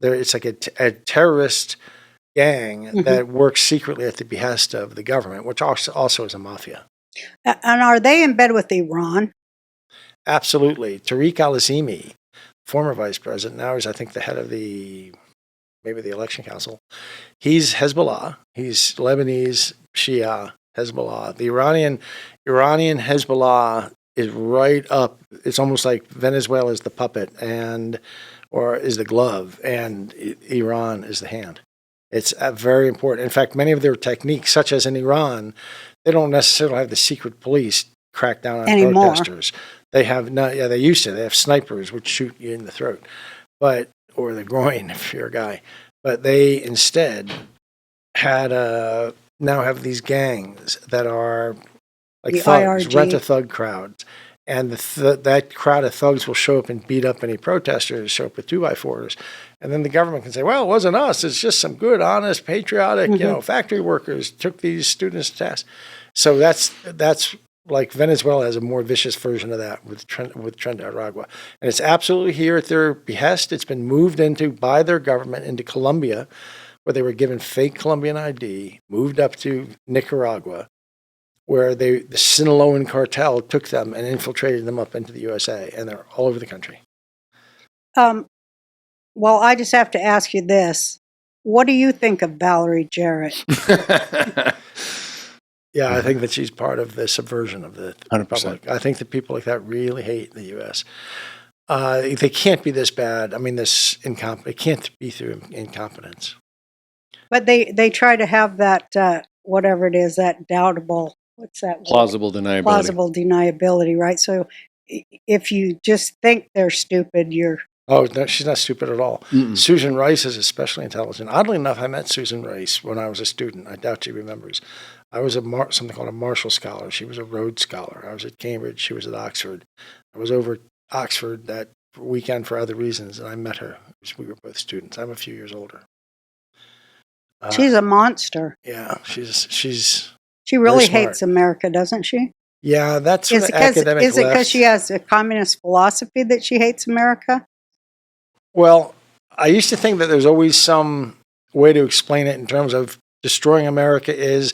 It's like a terrorist gang mm-hmm. that works secretly at the behest of the government, which also is a mafia. And are they in bed with Iran? Absolutely. Tariq al-Azimi, former vice president, now he's, I think, the head of maybe the election council. He's Hezbollah. He's Lebanese Shia Hezbollah. The Iranian Hezbollah is right up. It's almost like Venezuela is the puppet or is the glove, and Iran is the hand. It's very important. In fact, many of their techniques, such as in Iran, they don't necessarily have the secret police crack down on anymore. Protesters. They have not. Yeah, they used to. They have snipers which shoot you in the throat, or the groin if you're a guy. But they instead had now have these gangs that are like the thugs, IRG. rent-a-thug crowds. And that crowd of thugs will show up and beat up any protesters, show up with 2x4s. And then the government can say, well, it wasn't us. It's just some good, honest, patriotic, mm-hmm. Factory workers took these students to task. So that's like Venezuela has a more vicious version of that with Nicaragua. And it's absolutely here at their behest. It's been moved by their government into Colombia, where they were given fake Colombian ID, moved up to Nicaragua, where the Sinaloan cartel took them and infiltrated them up into the USA, and they're all over the country. Well, I just have to ask you this. What do you think of Valerie Jarrett? Yeah, I think that she's part of the subversion of the 100%. Republic. I think that people like that really hate the U.S. They can't be this bad. I mean, it can't be through incompetence. But they try to have that whatever it is, that doubtable. What's that word? Plausible deniability. Plausible deniability, right? So if you just think they're stupid, you're. Oh, no, she's not stupid at all. Mm-mm. Susan Rice is especially intelligent. Oddly enough, I met Susan Rice when I was a student. I doubt she remembers. I was something called a Marshall Scholar. She was a Rhodes Scholar. I was at Cambridge. She was at Oxford. I was over at Oxford that weekend for other reasons, and I met her. We were both students. I'm a few years older. She's a monster. Yeah, she really very smart. hates America, doesn't she? Yeah, that's Is the it academic left. because she has a communist philosophy that she hates America? Well, I used to think that there's always some way to explain it in terms of destroying America there's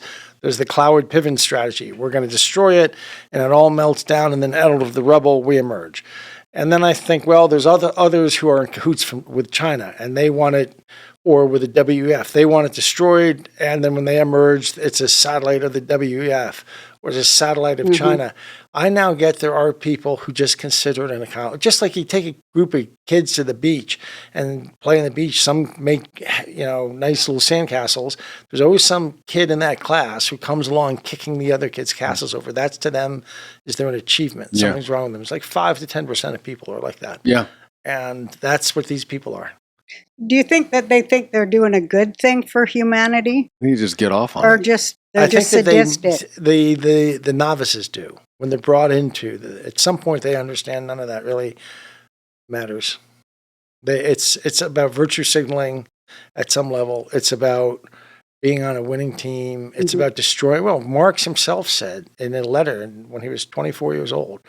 the Cloward Piven strategy. We're going to destroy it, and it all melts down, and then out of the rubble, we emerge. And then I think, well, there's others who are in cahoots with China, and they want it, or with the WEF. They want it destroyed, and then when they emerge, it's a satellite of the WEF, or it's a satellite of China. I now get there are people who just consider it an account. Just like you take a group of kids to the beach and play on the beach, some make nice little sandcastles. There's always some kid in that class who comes along kicking the other kids' castles over. That's to them is there an achievement. Yeah. Something's wrong with them. It's like 5 to 10% of people are like that. Yeah. And that's what these people are. Do you think that they think they're doing a good thing for humanity, You just get off on or it. they're just sadistic? The novices do. When they're brought into at some point they understand none of that really matters. It's about virtue signaling at some level. It's about being on a winning team. It's about destroying. Well, Marx himself said in a letter when he was 24 years old,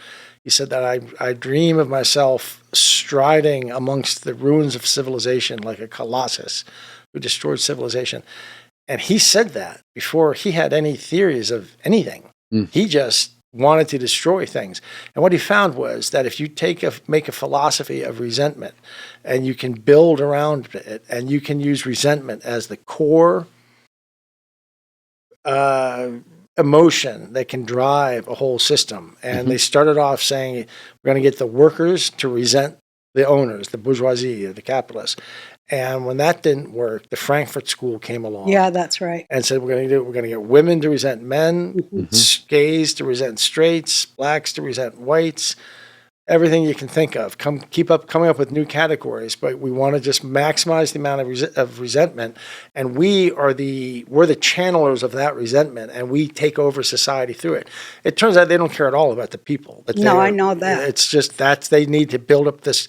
he said that I dream of myself striding amongst the ruins of civilization like a colossus who destroyed civilization. And he said that before he had any theories of anything. He just wanted to destroy things. And what he found was that if you make a philosophy of resentment and you can build around it and you can use resentment as the core emotion that can drive a whole system. And they started off saying, we're going to get the workers to resent the owners, the bourgeoisie, the capitalists. And when that didn't work, the Frankfurt School came along. Yeah, that's right. And said, we're going to get women to resent men, gays to resent straights, blacks to resent whites, everything you can think of. Keep coming up with new categories, but we want to just maximize the amount of resentment. And we're the channelers of that resentment, and we take over society through it. It turns out they don't care at all about the people. I know that. It's just they need to build up this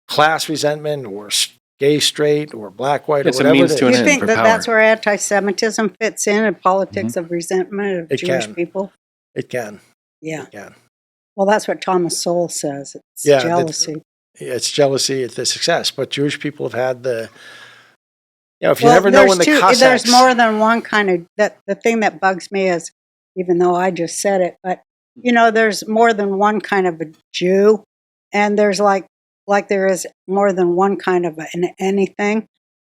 class resentment or gay, straight, or black, white, or It's a whatever means it is. to an Do you end think for that power. that's where anti-Semitism fits in and politics of resentment of It Jewish can. people? It can. Yeah. It can. Well, that's what Thomas Sowell says. It's Yeah, jealousy. It's jealousy at the success. But Jewish people have had if you never know when the Cossacks... There's more than one kind of... The thing that bugs me is, even though I just said it, but, there's more than one kind of a Jew, and there's like there is more than one kind of anything.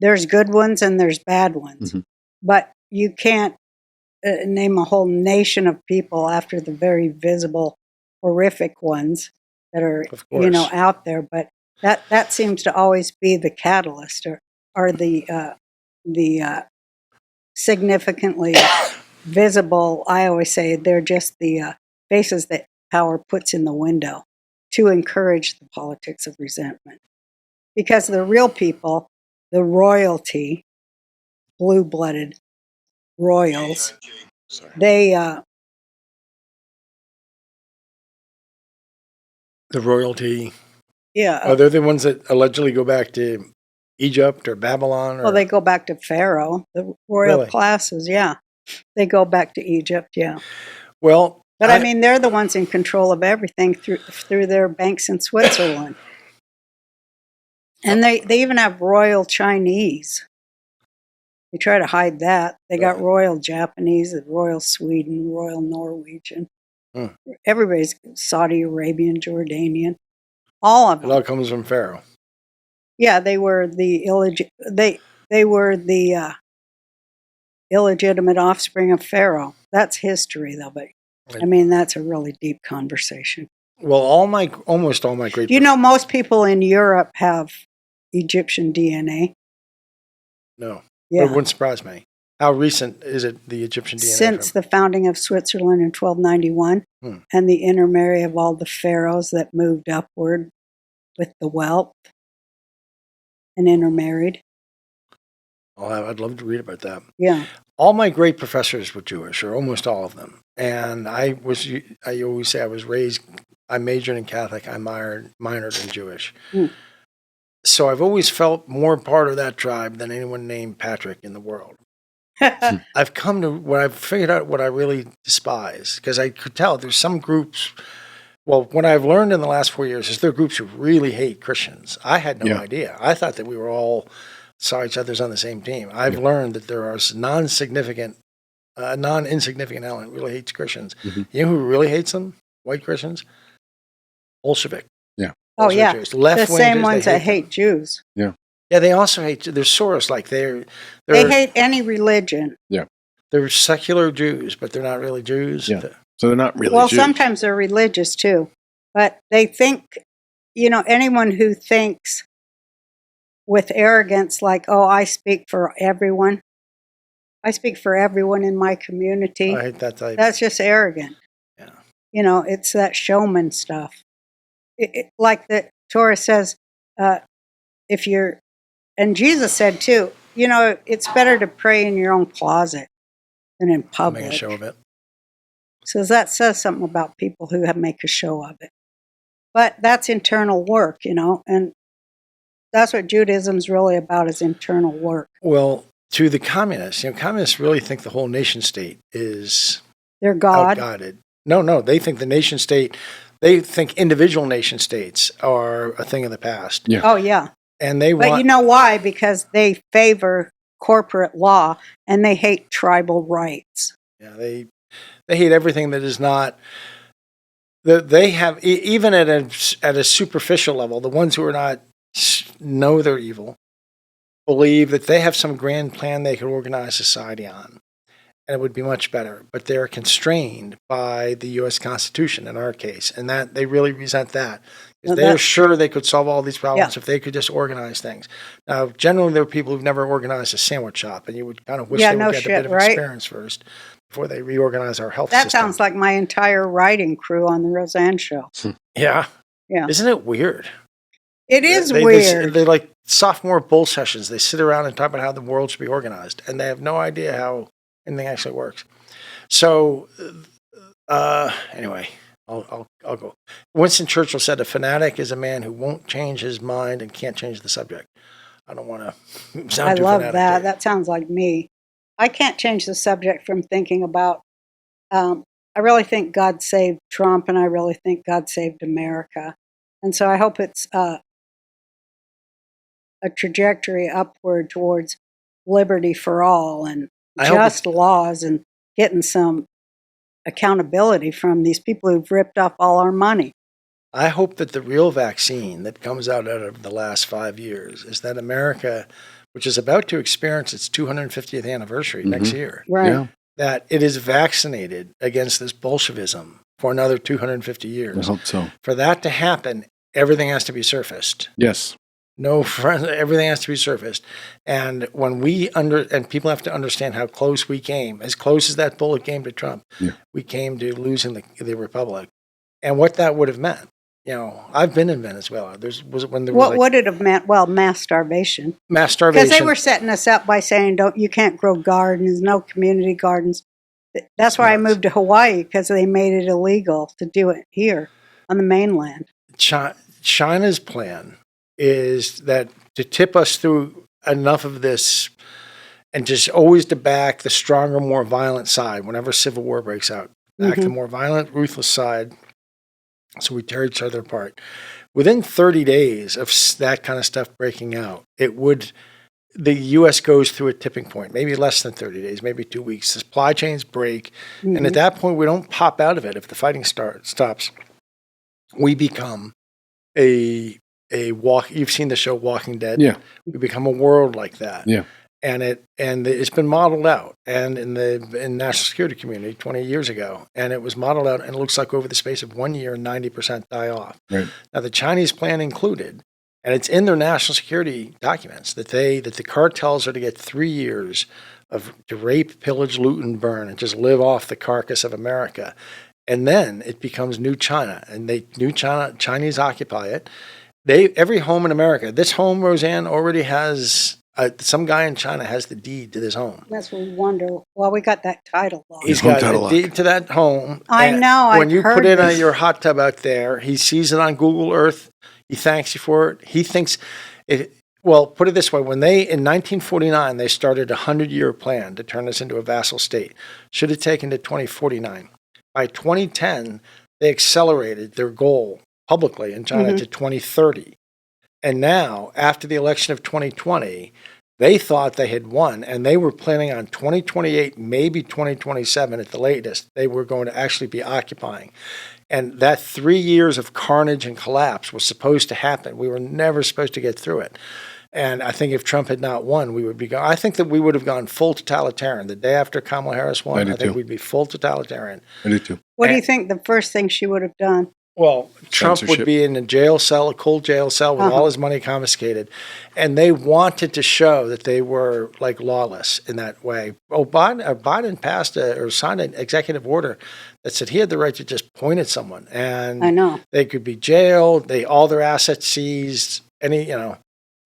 There's good ones and there's bad ones. But you can't name a whole nation of people after the very visible, horrific ones that are, out there. But that seems to always be the catalyst or the significantly visible. I always say they're just the faces that power puts in the window to encourage the politics of resentment. Because the real people, the royalty, blue-blooded royals, the royalty... Yeah. Are they the ones that allegedly go back to Egypt or Babylon? Well, they go back to Pharaoh, the royal classes, yeah. They go back to Egypt, yeah. Well... But I mean, they're the ones in control of everything through their banks in Switzerland. And they even have royal Chinese. They try to hide that. They got royal Japanese, royal Sweden, royal Norwegian. Everybody's Saudi Arabian, Jordanian. All of them. It all comes from Pharaoh. Yeah, they were the illegitimate offspring of Pharaoh. That's history, though. But I mean, that's a really deep conversation. Well, almost all my great. You know, most people in Europe have Egyptian DNA. No, Yeah. it wouldn't surprise me. How recent is it? The Egyptian DNA Since from? the founding of Switzerland in 1291 and the intermarry of all the pharaohs that moved upward with the wealth and intermarried. I'd love to read about that. Yeah. All my great professors were Jewish, or almost all of them. And I always say I majored in Catholic, I minored in Jewish. So I've always felt more part of that tribe than anyone named Patrick in the world. I've come to what I've figured out what I really despise, because I could tell there's some groups. Well, what I've learned in the last 4 years is there are groups who really hate Christians. I had no idea. I thought that we were all saw each other's on the same team. I've learned that there are non-insignificant element who really hates Christians. You know who really hates them? White Christians? Bolshevik. Yeah. Oh, yeah. Jews. The same ones that hate Jews. Yeah. Yeah, they also hate. They're Soros like they hate any religion. Yeah. They're secular Jews, but they're not really Jews. Yeah. So they're not really Well, Jews. sometimes they're religious too, but they think, anyone who thinks with arrogance, like, oh, I speak for everyone. I speak for everyone in my community. I hate that type. That's just arrogant. Yeah. It's that showman stuff. Like the Torah says, and Jesus said too, it's better to pray in your own closet than in public. Make a show of it. So that says something about people who make a show of it. But that's internal work, and that's what Judaism's really about, is internal work. Well, to the communists, communists really think the whole nation state is their God. outguided. No, they think the nation state, they think individual nation states are a thing of the past. Yeah. Oh, yeah. And they But want. you know why? Because they favor corporate law and they hate tribal rights. Yeah, they hate everything that is not. They have, even at a superficial level, the ones who are not know they're evil, believe that they have some grand plan they could organize society on, and it would be much better. But they're constrained by the U.S. Constitution in our case, and that they really resent that. Because they're sure they could solve all these problems if they could just organize things. Now, generally, there are people who've never organized a sandwich shop, and you would kind of wish they would get a bit of experience first before they reorganize our health system. That sounds like my entire writing crew on the Roseanne show. Yeah. Yeah. Isn't it weird? It is weird. They're like sophomore bull sessions. They sit around and talk about how the world should be organized, and they have no idea how anything actually works. So, anyway, I'll go. Winston Churchill said, "A fanatic is a man who won't change his mind and can't change the subject." I don't want to sound too I love fanatic that. there. That sounds like me. I can't change the subject from thinking about, I really think God saved Trump, and I really think God saved America. And so I hope it's a trajectory upward towards liberty for all and just laws and getting some accountability from these people who've ripped off all our money. I hope that the real vaccine that comes out of the last 5 years is that America, which is about to experience its 250th anniversary next year, Right. that it is vaccinated against this Bolshevism for another 250 years. I hope so. For that to happen, everything has to be surfaced. Yes. Everything has to be surfaced. And when and people have to understand how close we came, as close as that bullet came to Trump, we came to losing the republic, and what that would have meant. I've been in Venezuela. What would it have meant? Well, mass starvation. Mass starvation. Because they were setting us up by saying, you can't grow gardens, no community gardens. That's why I moved to Hawaii, because they made it illegal to do it here on the mainland. China's plan is that to tip us through enough of this and just always to back the stronger, more violent side whenever civil war breaks out. Back the more violent, ruthless side. So we tear each other apart. Within 30 days of that kind of stuff breaking out, the U.S. goes through a tipping point, maybe less than 30 days, maybe 2 weeks. The supply chains break. And at that point, we don't pop out of it. If the fighting stops, we become you've seen the show Walking Dead. Yeah. We become a world like that. Yeah. and it's been modeled out, and in national security community 20 years ago, and it was modeled out, and it looks like over the space of 1 year, 90% die off. Right. Now the Chinese plan included, and it's in their national security documents, that the cartels are to get 3 years to rape, pillage, loot, and burn, and just live off the carcass of America. And then it becomes New China, and Chinese occupy it. Every home in America, this home, Roseanne, already has, some guy in China has the deed to this home. That's what we wonder. Well, we got that title. Though. He's Home got title a lock. deed to that home. I and know, When I've you heard put it on this. your hot tub out there, he sees it on Google Earth. He thanks you for it. He thinks it. Well, put it this way: when in 1949 they started a 100-year plan to turn us into a vassal state, should have taken to 2049. By 2010, they accelerated their goal publicly in China to 2030. And now, after the election of 2020, they thought they had won, and they were planning on 2028, maybe 2027 at the latest. They were going to actually be occupying. And that 3 years of carnage and collapse was supposed to happen. We were never supposed to get through it. And I think if Trump had not won, we would be gone. I think that we would have gone full totalitarian. The day after Kamala Harris won, I think we'd be full totalitarian. I do too. What do you think the first thing she would have done? Well, Trump Censorship. would be in a jail cell, a cold jail cell with all his money confiscated. And they wanted to show that they were like lawless in that way. Oh, Biden passed or signed an executive order that said he had the right to just point at someone. And I know. they could be jailed, all their assets seized, anything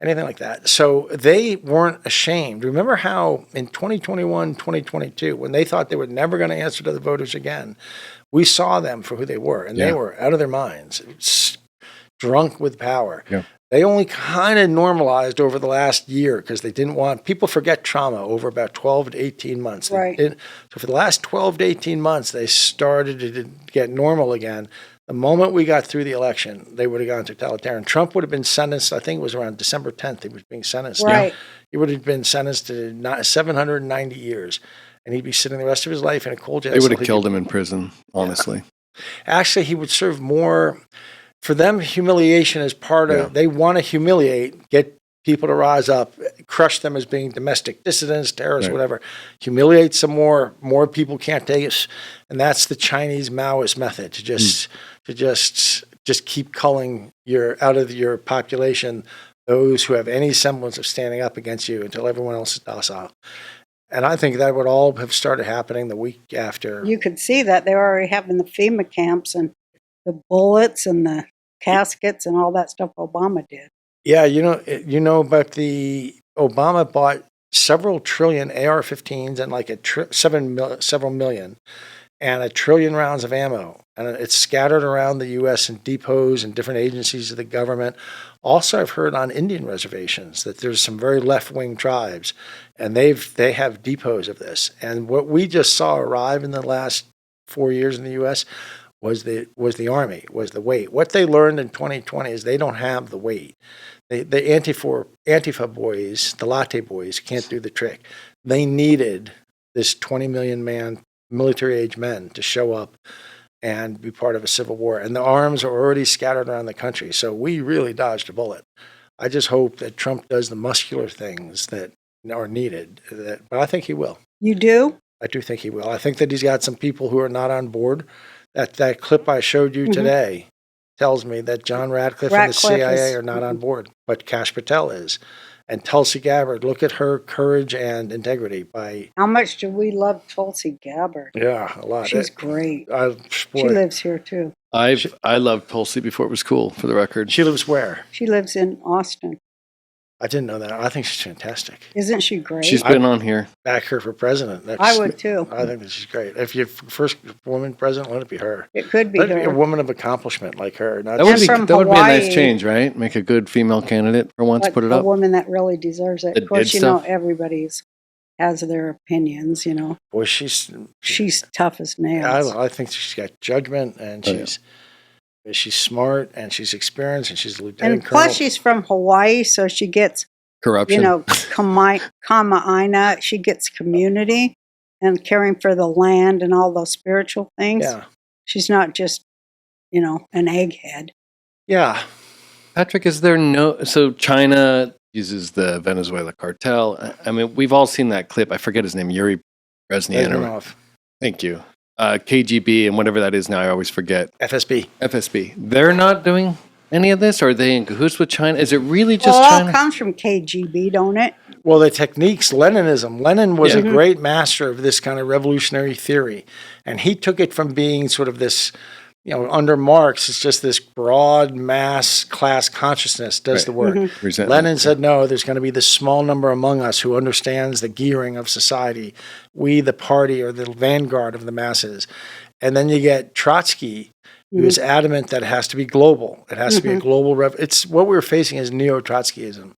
like that. So they weren't ashamed. Remember how in 2021, 2022, when they thought they were never going to answer to the voters again, we saw them for who they were, and they were out of their minds, drunk with power. Yeah. They only kind of normalized over the last year because they didn't want people forget trauma over about 12 to 18 months. Right. So for the last 12 to 18 months, they started to get normal again. The moment we got through the election, they would have gone totalitarian. Trump would have been sentenced, I think it was around December 10th, he was being sentenced. Right. He would have been sentenced to 790 years, and he'd be sitting the rest of his life in a cold jail. They would have killed him in prison, honestly. Actually, he would serve more. For them, humiliation is part of, they want to humiliate, get people to rise up, crush them as being domestic dissidents, terrorists, whatever. Humiliate some more people can't take it. And that's the Chinese Maoist method, to just keep culling out of your population those who have any semblance of standing up against you until everyone else is docile. And I think that would all have started happening the week after. You could see that they were already having the FEMA camps and the bullets and the caskets and all that stuff Obama did. Yeah, you know about Obama bought several trillion AR-15s and like several million and 1 trillion rounds of ammo. And it's scattered around the U.S. in depots and different agencies of the government. Also, I've heard on Indian reservations that there's some very left-wing tribes, and they have depots of this. And what we just saw arrive in the last 4 years in the U.S. was the Army, was the weight. What they learned in 2020 is they don't have the weight. The Antifa boys, the latte boys, can't do the trick. They needed this 20 million man military-age men to show up and be part of a civil war. And the arms are already scattered around the country. So we really dodged a bullet. I just hope that Trump does the muscular things that are needed. But I think he will. You do? I do think he will. I think that he's got some people who are not on board. That clip I showed you today tells me that John Ratcliffe and the CIA are not on board, but Kash Patel is. And Tulsi Gabbard, look at her courage and integrity. How much do we love Tulsi Gabbard? Yeah, a lot. She's great. She She lives here too. I loved Tulsi before it was cool, for the record. She lives where? She lives in Austin. I didn't know that. I think she's fantastic. Isn't she great? She's been on here. Back her for president. I would too. I think that she's great. If you're first woman president, let it be her. It could be Let it be her. a woman of accomplishment like her. That would be from a nice Hawaii. change, right? Make a good female candidate for once, Like put it a up. woman that really deserves it. That Of course, did you know, stuff. everybody's has their opinions, you know. Boy, she's tough as nails. I think she's got judgment, and she's smart, and she's experienced, and she's a lieutenant And colonel. plus, she's from Hawaii, so she gets, Corruption. you know, Kama'aina. She gets community and caring for the land and all those spiritual things. Yeah. She's not just, you know, an egghead. Yeah. Patrick, is there so China, uses the Venezuela cartel. I mean, we've all seen that clip. I forget his name, Yuri Brezhnev. Bezmenov. Thank you. KGB and whatever that is now, I always forget. FSB. They're not doing any of this? Or are they in cahoots with China? Is it really just Well, it all China? comes from KGB, don't it? Well, the techniques, Leninism. Lenin was a great master of this kind of revolutionary theory. And he took it from being sort of this, under Marx, it's just this broad mass class consciousness does the work. Resentment. Lenin said, no, there's going to be this small number among us who understands the gearing of society. We, the party, are the vanguard of the masses. And then you get Trotsky, who is adamant that it has to be global. It has to be a global it's what we're facing is neo-Trotskyism.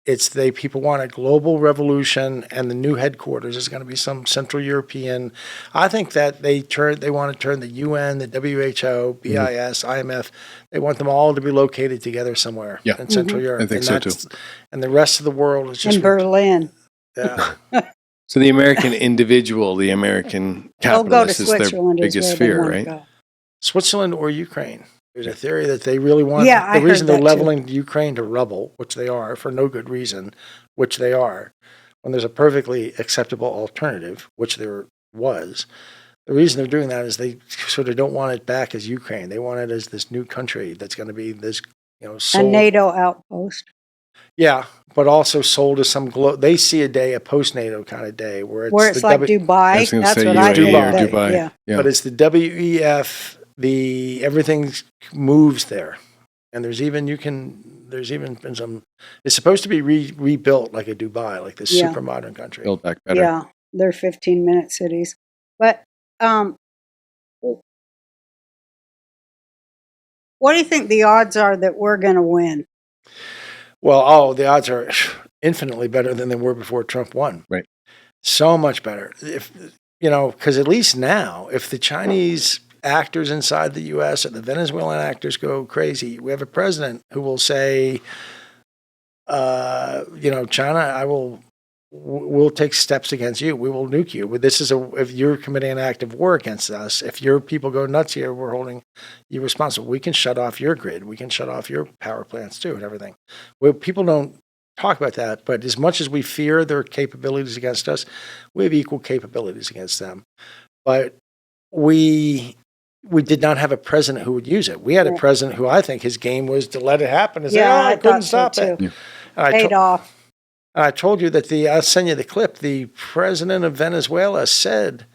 It's people want a global revolution, and the new headquarters is going to be some Central European. I think that they want to turn the UN, the WHO, BIS, IMF. They want them all to be located together somewhere in Central Europe. I think so too. And the rest of the world is just In Berlin. Yeah. So the American individual, the American They'll go to capitalist is their Switzerland is biggest where they fear, wanna right? go. Switzerland or Ukraine. There's a theory that they really want. Yeah, I the reason heard they're that leveling Ukraine to rubble, which they are for no good reason, which they are, when there's a perfectly acceptable alternative, which there was. The reason they're doing that is they sort of don't want it back as Ukraine. They want it as this new country that's going to be this, A sold. NATO outpost. Yeah, but also sold to some they see a post-NATO kind of day where it's Like I Dubai. was gonna That's say what I think. UAE or Dubai. Yeah. But it's the WEF, everything moves there. And there's even been some, it's supposed to be rebuilt like a Dubai, like this super modern country. Build back better. Yeah, they're 15-minute cities. But what do you think the odds are that we're going to win? Well, the odds are infinitely better than they were before Trump won. Right. So much better. Because at least now, if the Chinese actors inside the U.S. or the Venezuelan actors go crazy, we have a president who will say, China, we'll take steps against you. We will nuke you. If you're committing an act of war against us, if your people go nuts here, we're holding you responsible. We can shut off your grid. We can shut off your power plants too and everything. Well, people don't talk about that, but as much as we fear their capabilities against us, we have equal capabilities against them. But we did not have a president who would use it. We had a president who I think his game was to let it happen and say, I couldn't stop it. Too. And Paid off. I told you that I'll send you the clip. The president of Venezuela said,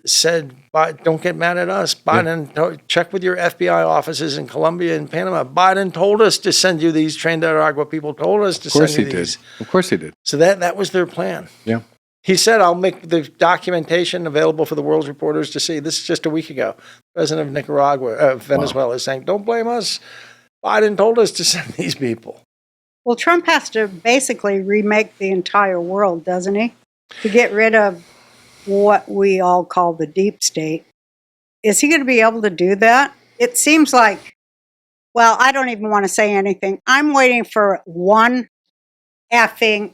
don't get mad at us. Biden, check with your FBI offices in Colombia and Panama. Biden told us to send you these Trinidad people told us to send you these. Of course he did. So that was their plan. Yeah. He said, I'll make the documentation available for the world's reporters to see. This is just a week ago. President of Venezuela is saying, don't blame us. Biden told us to send these people. Well, Trump has to basically remake the entire world, doesn't he? To get rid of what we all call the deep state. Is he going to be able to do that? It seems like, well, I don't even want to say anything. I'm waiting for one effing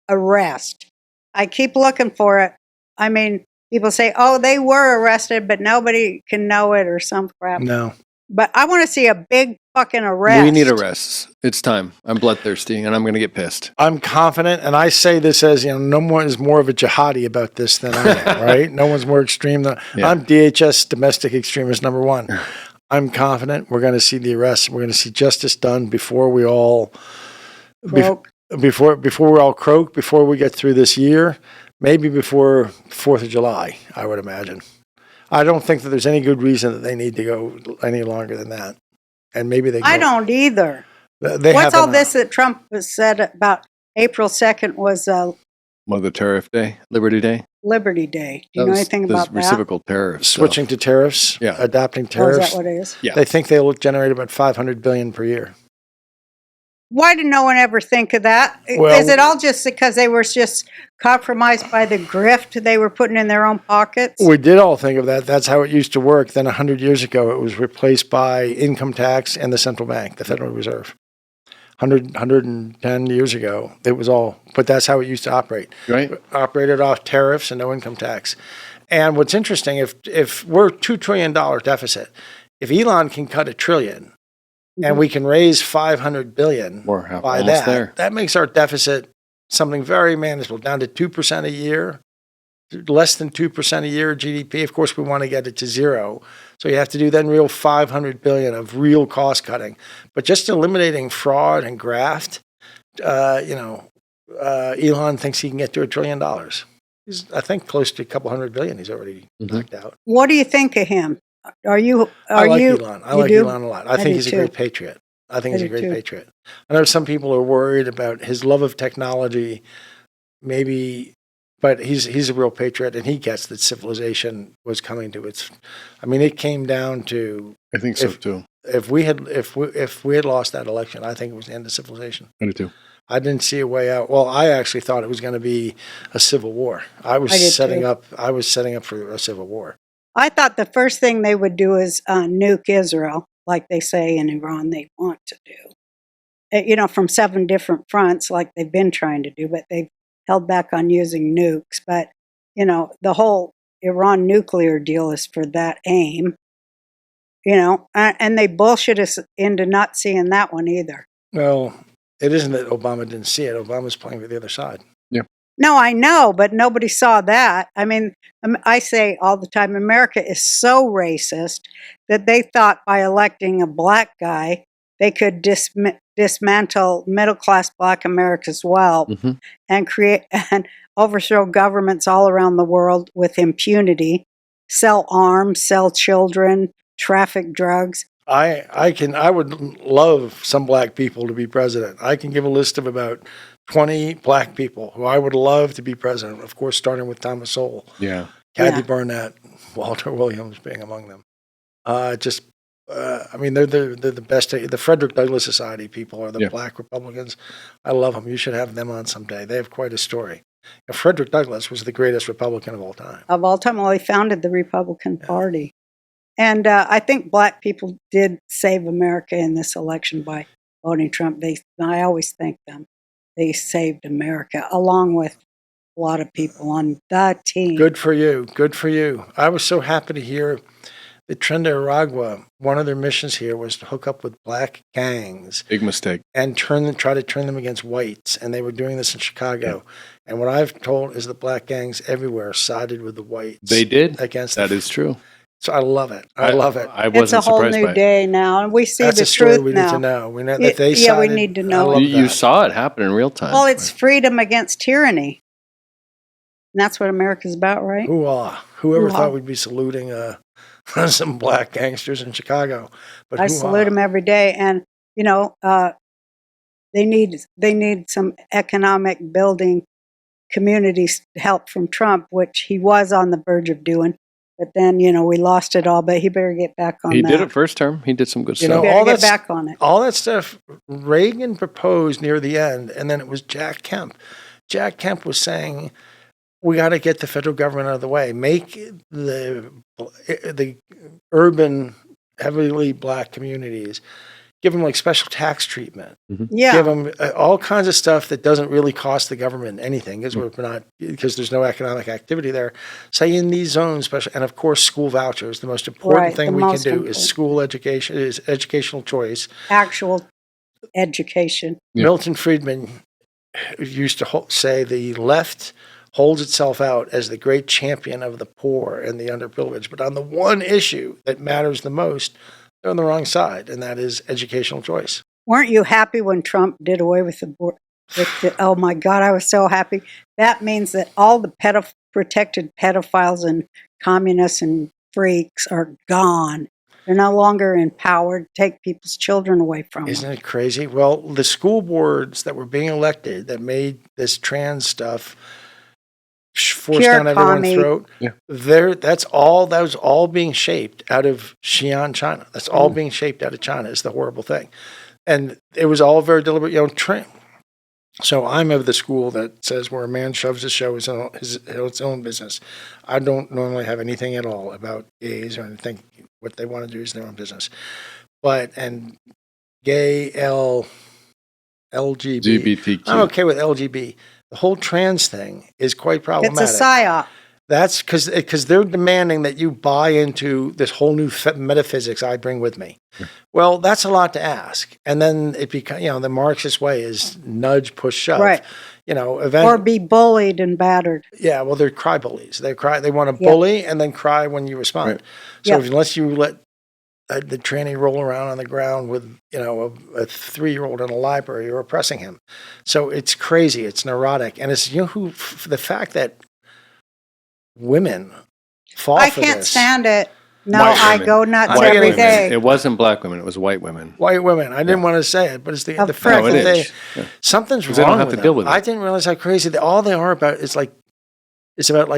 arrest. I keep looking for it. I mean, people say, oh, they were arrested, but nobody can know it or some crap. No. But I want to see a big fucking arrest. We need arrests. It's time. I'm bloodthirsty, and I'm going to get pissed. I'm confident, and I say this as, no one is more of a jihadi about this than I am, right? No one's more extreme than I'm DHS domestic extremist number one. I'm confident we're going to see the arrests. We're going to see justice done before we all before we all croak, before we get through this year, maybe before 4th of July, I would imagine. I don't think that there's any good reason that they need to go any longer than that. And maybe they I don't either. What's all this that Trump has said about April 2nd was Mother Tariff Day, Liberty Day? Liberty Day. Do you know anything about that? Reciprocal tariffs. Switching to tariffs, adopting tariffs. Is that what it is? Yeah. They think they'll generate about $500 billion per year. Why did no one ever think of that? Well, is it all just because they were just compromised by the grift they were putting in their own pockets? We did all think of that. That's how it used to work. Then 100 years ago, it was replaced by income tax and the central bank, the Federal Reserve. 110 years ago, it was all, but that's how it used to operate. Right. Operated off tariffs and no income tax. And what's interesting, if we're $2 trillion deficit, if Elon can cut $1 trillion, and we can raise $500 billion We're by almost that. there. That makes our deficit something very manageable, down to 2% a year, less than 2% a year GDP. Of course, we want to get it to zero. So you have to do then real $500 billion of real cost cutting. But just eliminating fraud and graft, Elon thinks he can get to $1 trillion. He's, I think, close to a couple $100 billion he's already knocked out. What do you think of him? I like Elon. I like Elon a lot. I think do he's a too. great patriot. I think he's a do great too. patriot. I know some people are worried about his love of technology, maybe, but he's a real patriot, and he gets that civilization was coming to its. I mean, it came down to I think so too. if we had lost that election, I think it was the end of civilization. I do too. I didn't see a way out. Well, I actually thought it was going to be a civil war. I was did setting too. up. I was setting up for a civil war. I thought the first thing they would do is nuke Israel, like they say in Iran they want to do. From 7 different fronts, like they've been trying to do, but they've held back on using nukes. But, the whole Iran nuclear deal is for that aim, and they bullshit us into not seeing that one either. Well, it isn't that Obama didn't see it. Obama's playing for the other side. No, I know, but nobody saw that. I mean, I say all the time, America is so racist that they thought by electing a black guy, they could dismantle middle-class black America as well and create and overthrow governments all around the world with impunity, sell arms, sell children, traffic drugs. I would love some black people to be president. I can give a list of about 20 black people who I would love to be president. Of course, starting with Thomas Sowell, Kathy Burnett, Walter Williams being among them. I mean, they're the best. The Frederick Douglass Society people are the black Republicans. I love them. You should have them on someday. They have quite a story. Frederick Douglass was the greatest Republican of all time. Of all time, well, he founded the Republican Party. And I think black people did save America in this election by voting Trump. I always thank them. They saved America, along with a lot of people on the team. Good for you. Good for you. I was so happy to hear that Trinidad, one of their missions here was to hook up with black gangs. Big mistake. And try to turn them against whites. And they were doing this in Chicago. Yeah. And what I've told is the black gangs everywhere sided with the whites. They did. Against that is true. So I love it. I love it. I wasn't it's a whole surprised new by day now, and we see That's the a story truth we now. need to know. We know that they sided. we need to know. I love You that. saw it happen in real time. Well, it's freedom against tyranny. And that's what America's about, right? Hoo-ah. Whoever thought we'd be saluting some black gangsters in Chicago? But I salute them every day, and they need some economic building communities help from Trump, which he was on the verge of doing. But then, we lost it all. But he better get back on that. He did it first term. He did some good stuff. He better get back on it. All that stuff Reagan proposed near the end, and then it was Jack Kemp. Jack Kemp was saying, we got to get the federal government out of the way. Make the urban, heavily black communities, give them like special tax treatment. Yeah. Give them all kinds of stuff that doesn't really cost the government anything because there's no economic activity there. Say in these zones, especially, and of course, school vouchers. The most important thing we can do is school education, is educational choice. Actual education. Yeah. Milton Friedman used to say the left holds itself out as the great champion of the poor and the underprivileged. But on the one issue that matters the most, they're on the wrong side, and that is educational choice. Weren't you happy when Trump did away with oh my God, I was so happy. That means that all the protected pedophiles and communists and freaks are gone. They're no longer empowered to take people's children away from them. Isn't it crazy? Well, the school boards that were being elected that made this trans stuff forced down everyone's throat. Yeah. That was all being shaped out of Xi'an, China. That's all being shaped out of China is the horrible thing. And it was all very deliberate, So I'm of the school that says where a man shoves his show his own business. I don't normally have anything at all about gays or anything. What they want to do is their own business. And gay, LGB. LGBTQ. I'm okay with LGB. The whole trans thing is quite problematic. It's a psyop. That's because they're demanding that you buy into this whole new metaphysics I bring with me. Well, that's a lot to ask. And then it becomes, the Marxist way is nudge, push, shove. Right. Or be bullied and battered. Yeah, well, they're cry bullies. They want to bully and then cry when you respond. Right. So unless you let the tranny roll around on the ground with, a 3-year-old in a library, you're oppressing him. So it's crazy. It's neurotic. And it's, the fact that women fall I for can't this. stand it. No, White I women. go nuts White every women. day. It wasn't black women. It was white women. White women. I didn't want to say it, but it's the Of fact course. that No, it is. Yeah. something's 'Cause wrong they don't have with to deal them. with it. I didn't realize how crazy all they are about is it's about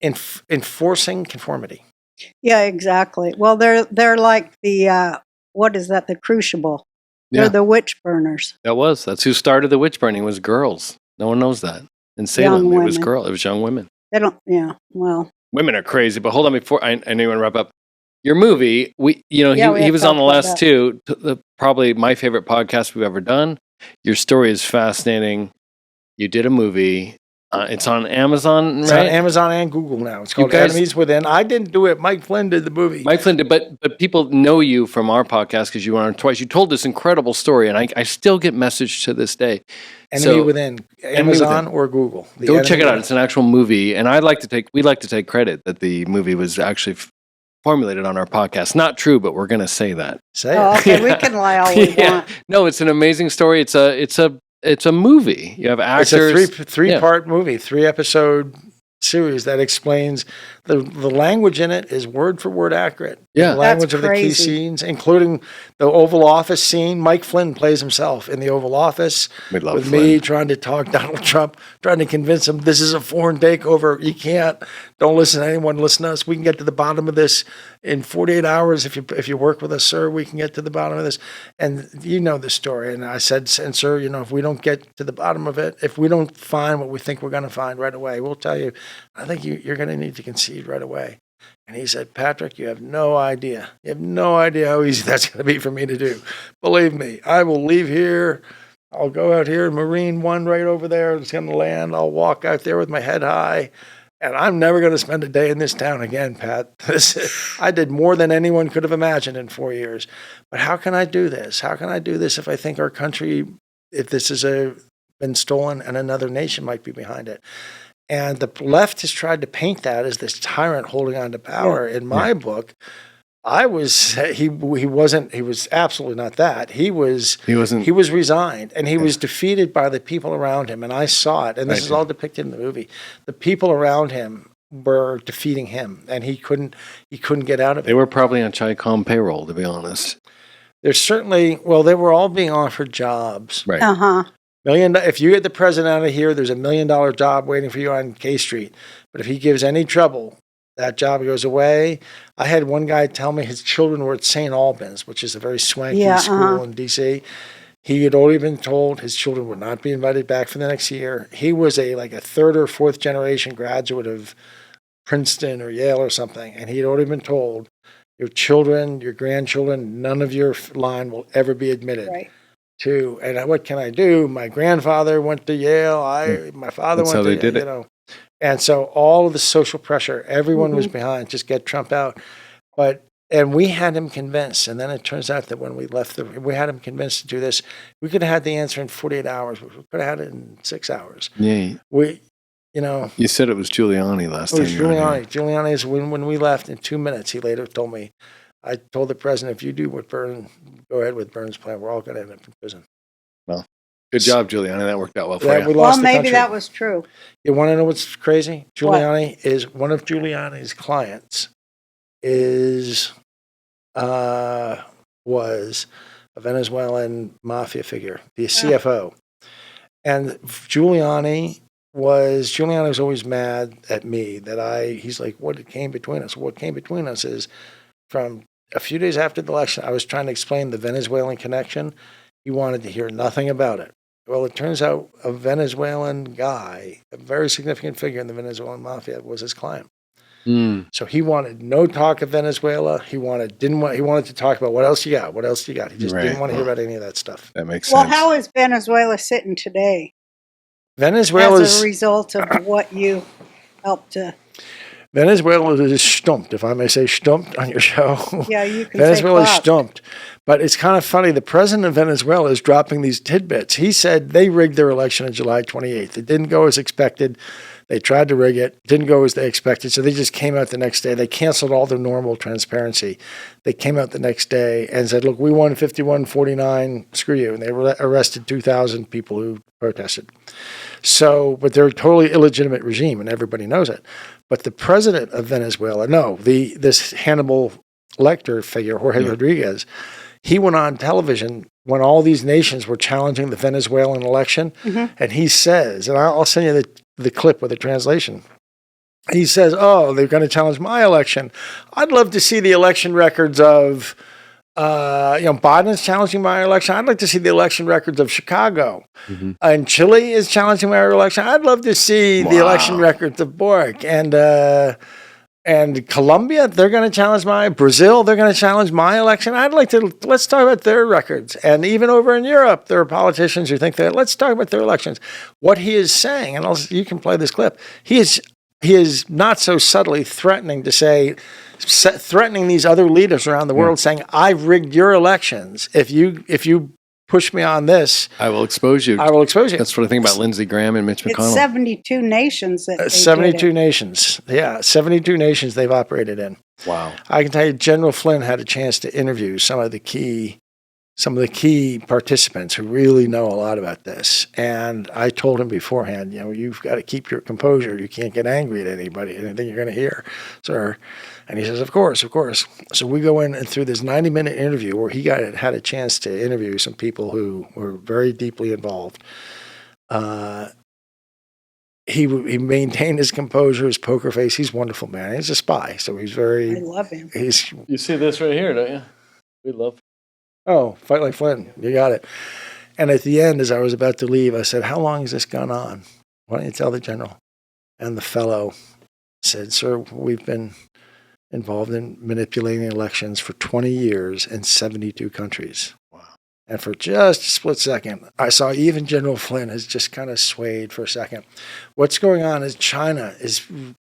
enforcing conformity. Yeah, exactly. Well, they're like the what is that? The crucible. Yeah. They're the witch burners. That's who started the witch burning was girls. No one knows that. In Salem, Young it was women. it was young women. They don't. Yeah. Well. Women are crazy, but hold on before I know you want to wrap up. Your movie, we he have was to on the talk about last that. two, probably my favorite podcast we've ever done. Your story is fascinating. You did a movie. It's on Amazon, It's right? on Amazon and Google now. It's called guys- Enemies Within. I didn't do it. Mike Flynn did the movie. Mike Flynn did, but people know you from our podcast because you were on twice. You told this incredible story, and I still get messaged to this day. Enemy Within. Amazon or Google. The Go Enemy check it out. Within. It's an actual movie, and we'd like to take credit that the movie was actually formulated on our podcast. Not true, but we're going to say that. Say it. Oh, okay, we can lie all we want. No, it's an amazing story. It's a movie. You have It's actors. a three-part movie, 3-episode series that explains the language in it is word for word accurate. Yeah. The language of the key crazy. scenes, including the Oval Office scene. Mike Flynn plays himself in the Oval Office We love with Flynn. me trying to talk Donald Trump, trying to convince him this is a foreign takeover. You can't. Don't listen to anyone. Listen to us. We can get to the bottom of this in 48 hours. If you work with us, sir, we can get to the bottom of this. And you know the story. And I said, and sir, if we don't get to the bottom of it, if we don't find what we think we're going to find right away, we'll tell you, I think you're going to need to concede right away. And he said, Patrick, you have no idea. You have no idea how easy that's going to be for me to do. Believe me, I will leave here. I'll go out here, Marine One right over there. It's going to land. I'll walk out there with my head high. And I'm never going to spend a day in this town again, Pat. I did more than anyone could have imagined in 4 years. But how can I do this? How can I do this if I think our country, if this is been stolen and another nation might be behind it? And the left has tried to paint that as this tyrant holding on to power. In my book, he was absolutely not that. He was resigned, and he was defeated by the people around him. And I saw it, and this is all depicted in the movie. The people around him were defeating him, and he couldn't get out of it. They were probably on Chi-Com payroll, to be honest. There's certainly, they were all being offered jobs. Right. Uh-huh. If you get the president out of here, there's $1 million job waiting for you on K Street. But if he gives any trouble, that job goes away. I had one guy tell me his children were at St. Albans, which is a very swanky school in D.C. He had already been told his children would not be invited back for the next year. He was a 3rd or 4th generation graduate of Princeton or Yale or something, and he had already been told, your children, your grandchildren, none of your line will ever be admitted. Right. And what can I do? My grandfather went to Yale. My father That's went how to they did it. And so all of the social pressure, everyone was behind, just get Trump out. And we had him convinced. And then it turns out that when we left, we had him convinced to do this. We could have had the answer in 48 hours. We could have had it in 6 hours. Yeah. You said it was Giuliani last it time. was Giuliani. Giuliani is when we left in 2 minutes, he later told me, I told the president, if you do what Byrne, go ahead with Byrne's plan, we're all going to end up in prison. Well, good job, Giuliani. That worked out well for Yeah, you. we Well, lost the maybe country. that was true. You want to know what's crazy? Giuliani is one of Giuliani's clients was a Venezuelan mafia figure, the CFO. And Giuliani was always mad at me that he's like, what came between us? What came between us is from a few days after the election, I was trying to explain the Venezuelan connection. He wanted to hear nothing about it. Well, it turns out a Venezuelan guy, a very significant figure in the Venezuelan mafia, was his client. So he wanted no talk of Venezuela. He wanted to talk about what else you got. What else you got? He just didn't want to hear about any of that stuff. That makes Well, sense. how is Venezuela sitting today Venezuela's as a result of what you helped to Venezuela is stumped, if I may say stumped on your show. Yeah, you can Venezuela is say stumped. But it's kind of funny. The president of Venezuela is dropping these tidbits. He said they rigged their election on July 28th. It didn't go as expected. They tried to rig it. Didn't go as they expected. So they just came out the next day. They canceled all their normal transparency. They came out the next day and said, look, we won 51-49. Screw you. And they arrested 2,000 people who protested. So, but they're a totally illegitimate regime, and everybody knows it. But the president of Venezuela, this Hannibal Lecter figure, Jorge Rodriguez, he went on television when all these nations were challenging the Venezuelan election, and he says, and I'll send you the clip with the translation. He says, oh, they're going to challenge my election. I'd love to see the election records of, Biden's challenging my election. I'd like to see the election records of Chicago. And Chile is challenging my election. I'd love to see the election records of Boric. And Colombia, they're going to challenge Brazil, they're going to challenge my election. Let's talk about their records. And even over in Europe, there are politicians who think that, let's talk about their elections. What he is saying, and you can play this clip, he is not so subtly threatening threatening these other leaders around the world, saying, I've rigged your elections. If you push me on this, I will expose you. I will expose you. That's what I think about Lindsey Graham and Mitch McConnell. It's 72 nations that they 72 did it. nations. Yeah, 72 nations they've operated in. Wow. I can tell you, General Flynn had a chance to interview some of the key participants who really know a lot about this. And I told him beforehand, you've got to keep your composure. You can't get angry at anything you're going to hear, sir. And he says, of course. So we go in and through this 90-minute interview where he had a chance to interview some people who were very deeply involved. He maintained his composure, his poker face. He's a wonderful man. He's a spy, so he's very. I love him. You see this right here, don't you? We love. Oh, fight like Flynn. You got it. And at the end, as I was about to leave, I said, how long has this gone on? Why don't you tell the general? And the fellow said, sir, we've been involved in manipulating elections for 20 years in 72 countries. Wow. And for just a split second, I saw even General Flynn has just kind of swayed for a second. What's going on is China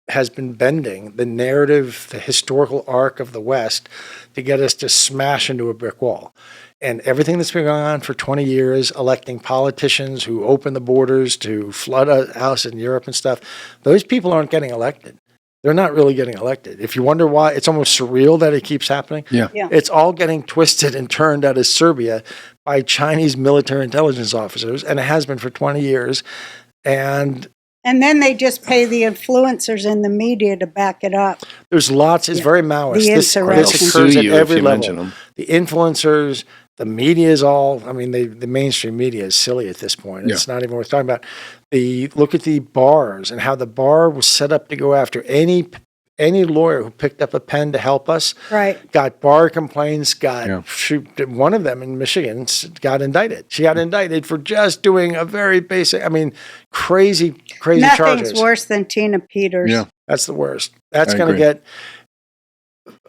has been bending the narrative, the historical arc of the West to get us to smash into a brick wall. And everything that's been going on for 20 years, electing politicians who open the borders to flood a house in Europe and stuff, those people aren't getting elected. They're not really getting elected. If you wonder why, it's almost surreal that it keeps happening. Yeah. It's all getting twisted and turned out of Serbia by Chinese military intelligence officers, and it has been for 20 years. And then they just pay the influencers in the media to back it up. There's lots. It's very Maoist. The This insurrection. occurs at Sue you every if you level. mention them. The influencers, the media is all. I mean, the mainstream media is silly at this point. It's not even worth talking about. Look at the bars and how the bar was set up to go after any lawyer who picked up a pen to help us. Right. Got bar complaints. One of them in Michigan got indicted. She got indicted for just doing a very basic. I mean, crazy Nothing's charges. worse than Tina Peters. Yeah. That's the worst. That's I going to agree. get.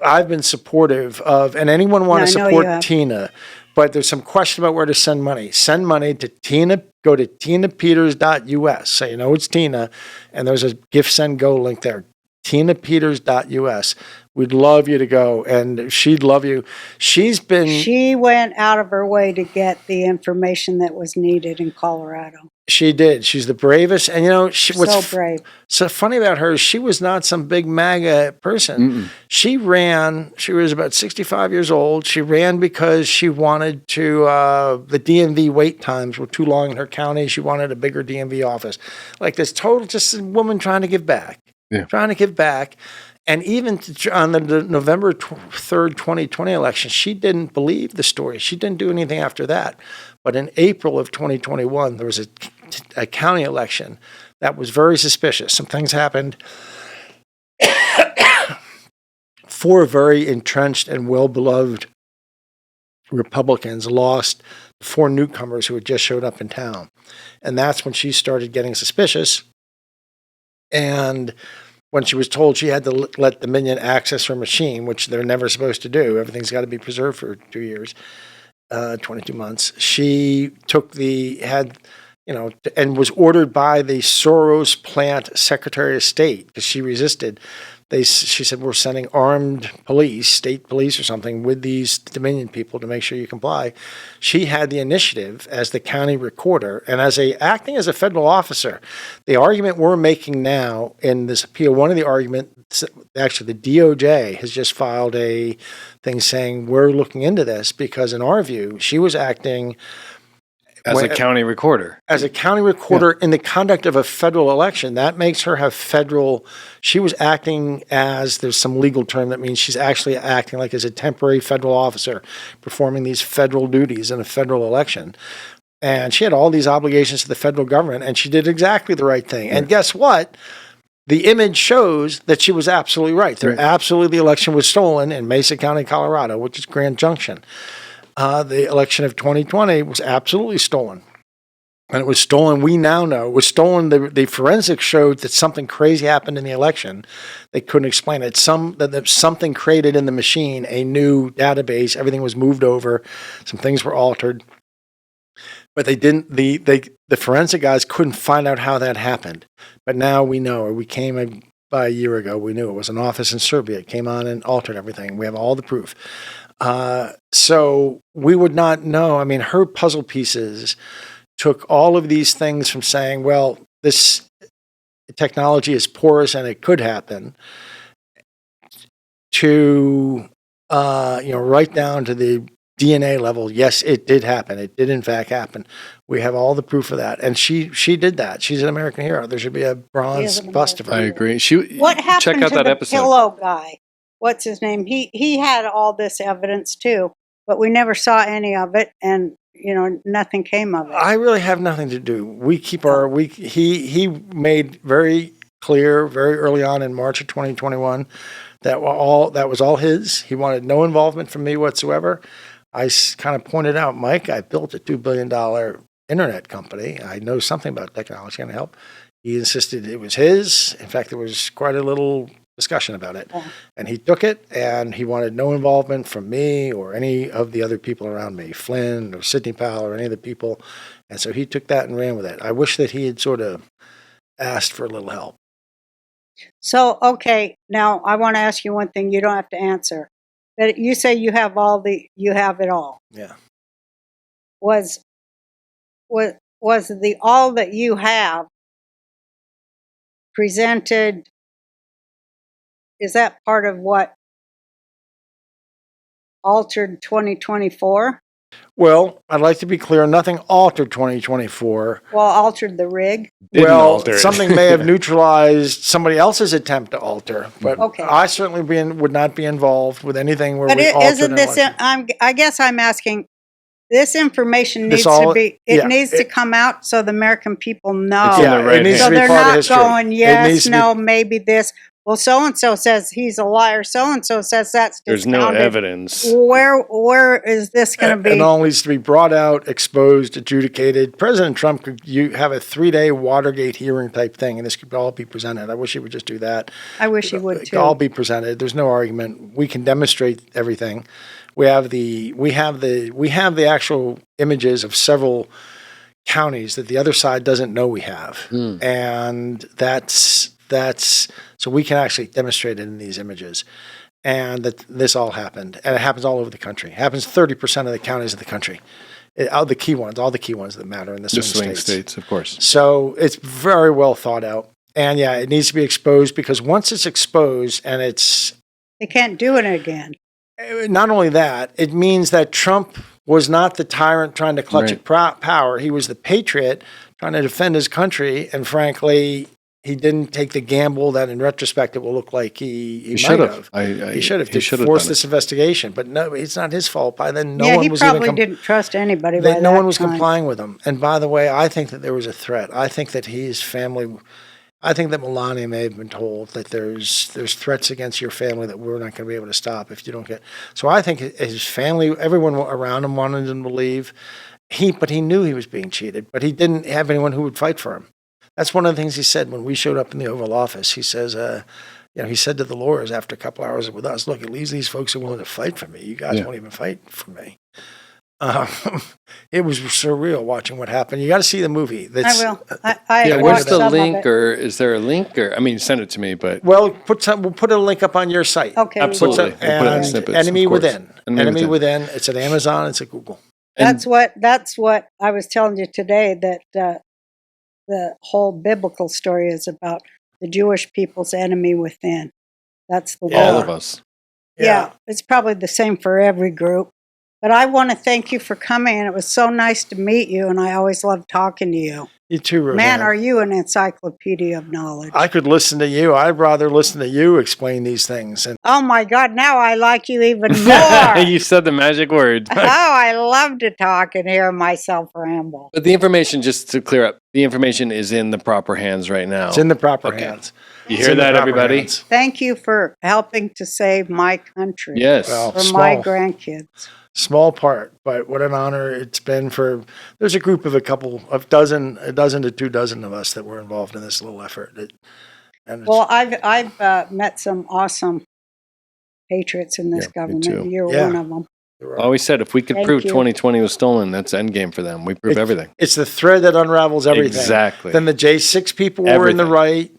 I've been supportive of, and anyone want to I know you support have. Tina, but there's some question about where to send money. Send money to Tina. Go to tinapeters.us. So you know it's Tina, and there's a gift send go link there. tinapeters.us. We'd love you to go, and she'd love you. She went out of her way to get the information that was needed in Colorado. She did. She's the bravest, and So brave. So funny about her is she was not some big MAGA person. She ran. She was about 65 years old. She ran because she wanted to. The DMV wait times were too long in her county. She wanted a bigger DMV office. Like this just a woman trying to give back. Yeah. Trying to give back. And even on the November 3rd, 2020 election, she didn't believe the story. She didn't do anything after that. But in April of 2021, there was a county election that was very suspicious. Some things happened. 4 very entrenched and well-beloved Republicans lost 4 newcomers who had just showed up in town. And that's when she started getting suspicious. And when she was told she had to let the minion access her machine, which they're never supposed to do, everything's got to be preserved for 2 years, 22 months. She had and was ordered by the Soros plant Secretary of State because she resisted. She said, we're sending armed police, state police or something, with these Dominion people to make sure you comply. She had the initiative as the county recorder and acting as a federal officer. The argument we're making now in this appeal, one of the arguments, actually the DOJ has just filed a thing saying we're looking into this because in our view, she was acting as a county recorder. As a county recorder in the conduct of a federal election. That makes her have she was acting as, there's some legal term that means she's actually acting like as a temporary federal officer, performing these federal duties in a federal election. And she had all these obligations to the federal government, and she did exactly the right thing. And guess what? The image shows that she was absolutely right. Absolutely, the election was stolen in Mesa County, Colorado, which is Grand Junction. The election of 2020 was absolutely stolen. And it was stolen, we now know, it was stolen. The forensics showed that something crazy happened in the election. They couldn't explain it. That something created in the machine, a new database, everything was moved over, some things were altered. But they didn't, the forensic guys couldn't find out how that happened. But now we know, or we came by a year ago, we knew it was an office in Serbia. It came on and altered everything. We have all the proof. So we would not know. I mean, her puzzle pieces took all of these things from saying, well, this technology is porous and it could happen, to, right down to the DNA level. Yes, it did happen. It did in fact happen. We have all the proof of that. And she did that. She's an American hero. There should be a bronze bust of her. I agree. What happened check out to that the episode. pillow guy? What's his name? He had all this evidence too, but we never saw any of it, and nothing came of it. I really have nothing to do. We keep he made very clear very early on in March of 2021 that was all his. He wanted no involvement from me whatsoever. I kind of pointed out, Mike, I built a $2 billion internet company. I know something about technology. Can I help? He insisted it was his. In fact, there was quite a little discussion about it. Yeah. And he took it, and he wanted no involvement from me or any of the other people around me, Flynn or Sidney Powell or any of the people. And so he took that and ran with it. I wish that he had sort of asked for a little help. So, okay, now I want to ask you one thing. You don't have to answer. But you say you have it all. Yeah. Was the all that you have presented? Is that part of what altered 2024? Well, I'd like to be clear. Nothing altered 2024. Well, altered the rig. Something may have neutralized somebody else's attempt to alter, but okay. I certainly would not be involved with anything where we altered. Isn't this? I guess I'm asking. This information needs to come out so the American people know. It needs so to be they're part not of history. Going, yes, no, maybe this. Well, so-and-so says he's a liar. So-and-so says that's discounted. There's no evidence. Where is this going to be? It all needs to be brought out, exposed, adjudicated. President Trump could have a 3-day Watergate hearing type thing, and this could all be presented. I wish he would just do that. I wish he would, too. It could all be presented. There's no argument. We can demonstrate everything. We have the actual images of several counties that the other side doesn't know we have. And that's so we can actually demonstrate it in these images, and that this all happened, and it happens all over the country. It happens 30% of the counties of the country, all the key ones that matter in the swing states, of course. So it's very well thought out, and yeah, it needs to be exposed because once it's exposed, and they can't do it again. Not only that, it means that Trump was not the tyrant trying to clutch at power. He was the patriot trying to defend his country, and frankly, he didn't take the gamble that, in retrospect, it will look like he should have. He should have. He should have forced this investigation, but no, it's not his fault. By then, no one was he probably didn't trust anybody. No one was complying with him. And by the way, I think that there was a threat. I think that his family. I think that Melania may have been told that there's threats against your family that we're not going to be able to stop if you don't get. So I think his family, everyone around him, wanted him to leave. But he knew he was being cheated. But he didn't have anyone who would fight for him. That's one of the things he said when we showed up in the Oval Office. He says, he said to the lawyers after a couple hours with us, look, it leaves these folks who are willing to fight for me. You guys won't even fight for me. It was surreal watching what happened. You got to see the movie. I will. I Yeah, watched where's the some of link, it. or is there a link? Or I mean, send it to me. But Well, we'll put a link up on your site. Okay. absolutely, Put we'll put it in and snippets, Enemy of course. Within. Enemy Within. It's at Amazon. It's at Google. And- That's what I was telling you today, that the whole biblical story is about the Jewish people's enemy within. That's the all war. of us. Yeah, it's probably the same for every group. But I want to thank you for coming, and it was so nice to meet you, and I always love talking to you. You too, Roseanne. Man, are you an encyclopedia of knowledge? I could listen to you. I'd rather listen to you explain these things. And Oh my God, now I like you even more. You said the magic words. Oh, I love to talk and hear myself ramble. But the information, just to clear up, the information is in the proper hands right now. it's in the proper Okay. hands. You It's hear in the that, proper everybody? hands. Thank you for helping to save my country. Yes. Well, For my small. grandkids. Small part, but what an honor it's been for. There's a group of a dozen to 24 of us that were involved in this little effort. And it's, Well, I've met some awesome patriots in this Yeah, me government. too. You're Yeah. one of them. I always said if we could Thank prove you. 2020 was stolen, that's endgame for them. We prove everything. it's the thread that unravels everything. Exactly. Then the J6 people were in the right.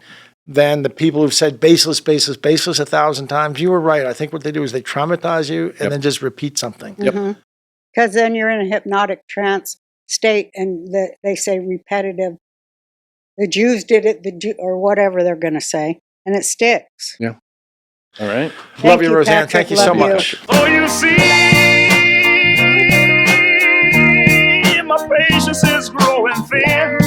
Then the people who've said baseless 1,000 times. You were right. I think what they do is they traumatize you and Yep. then just repeat something. Yep. Because then you're in a hypnotic trance state, and they say repetitive. The Jews did it, or whatever they're going to say, and it sticks. All right. Thank Love you, Roseanne. Patrick. Thank you so Love you. much. Oh, you see, my patience is growing thin.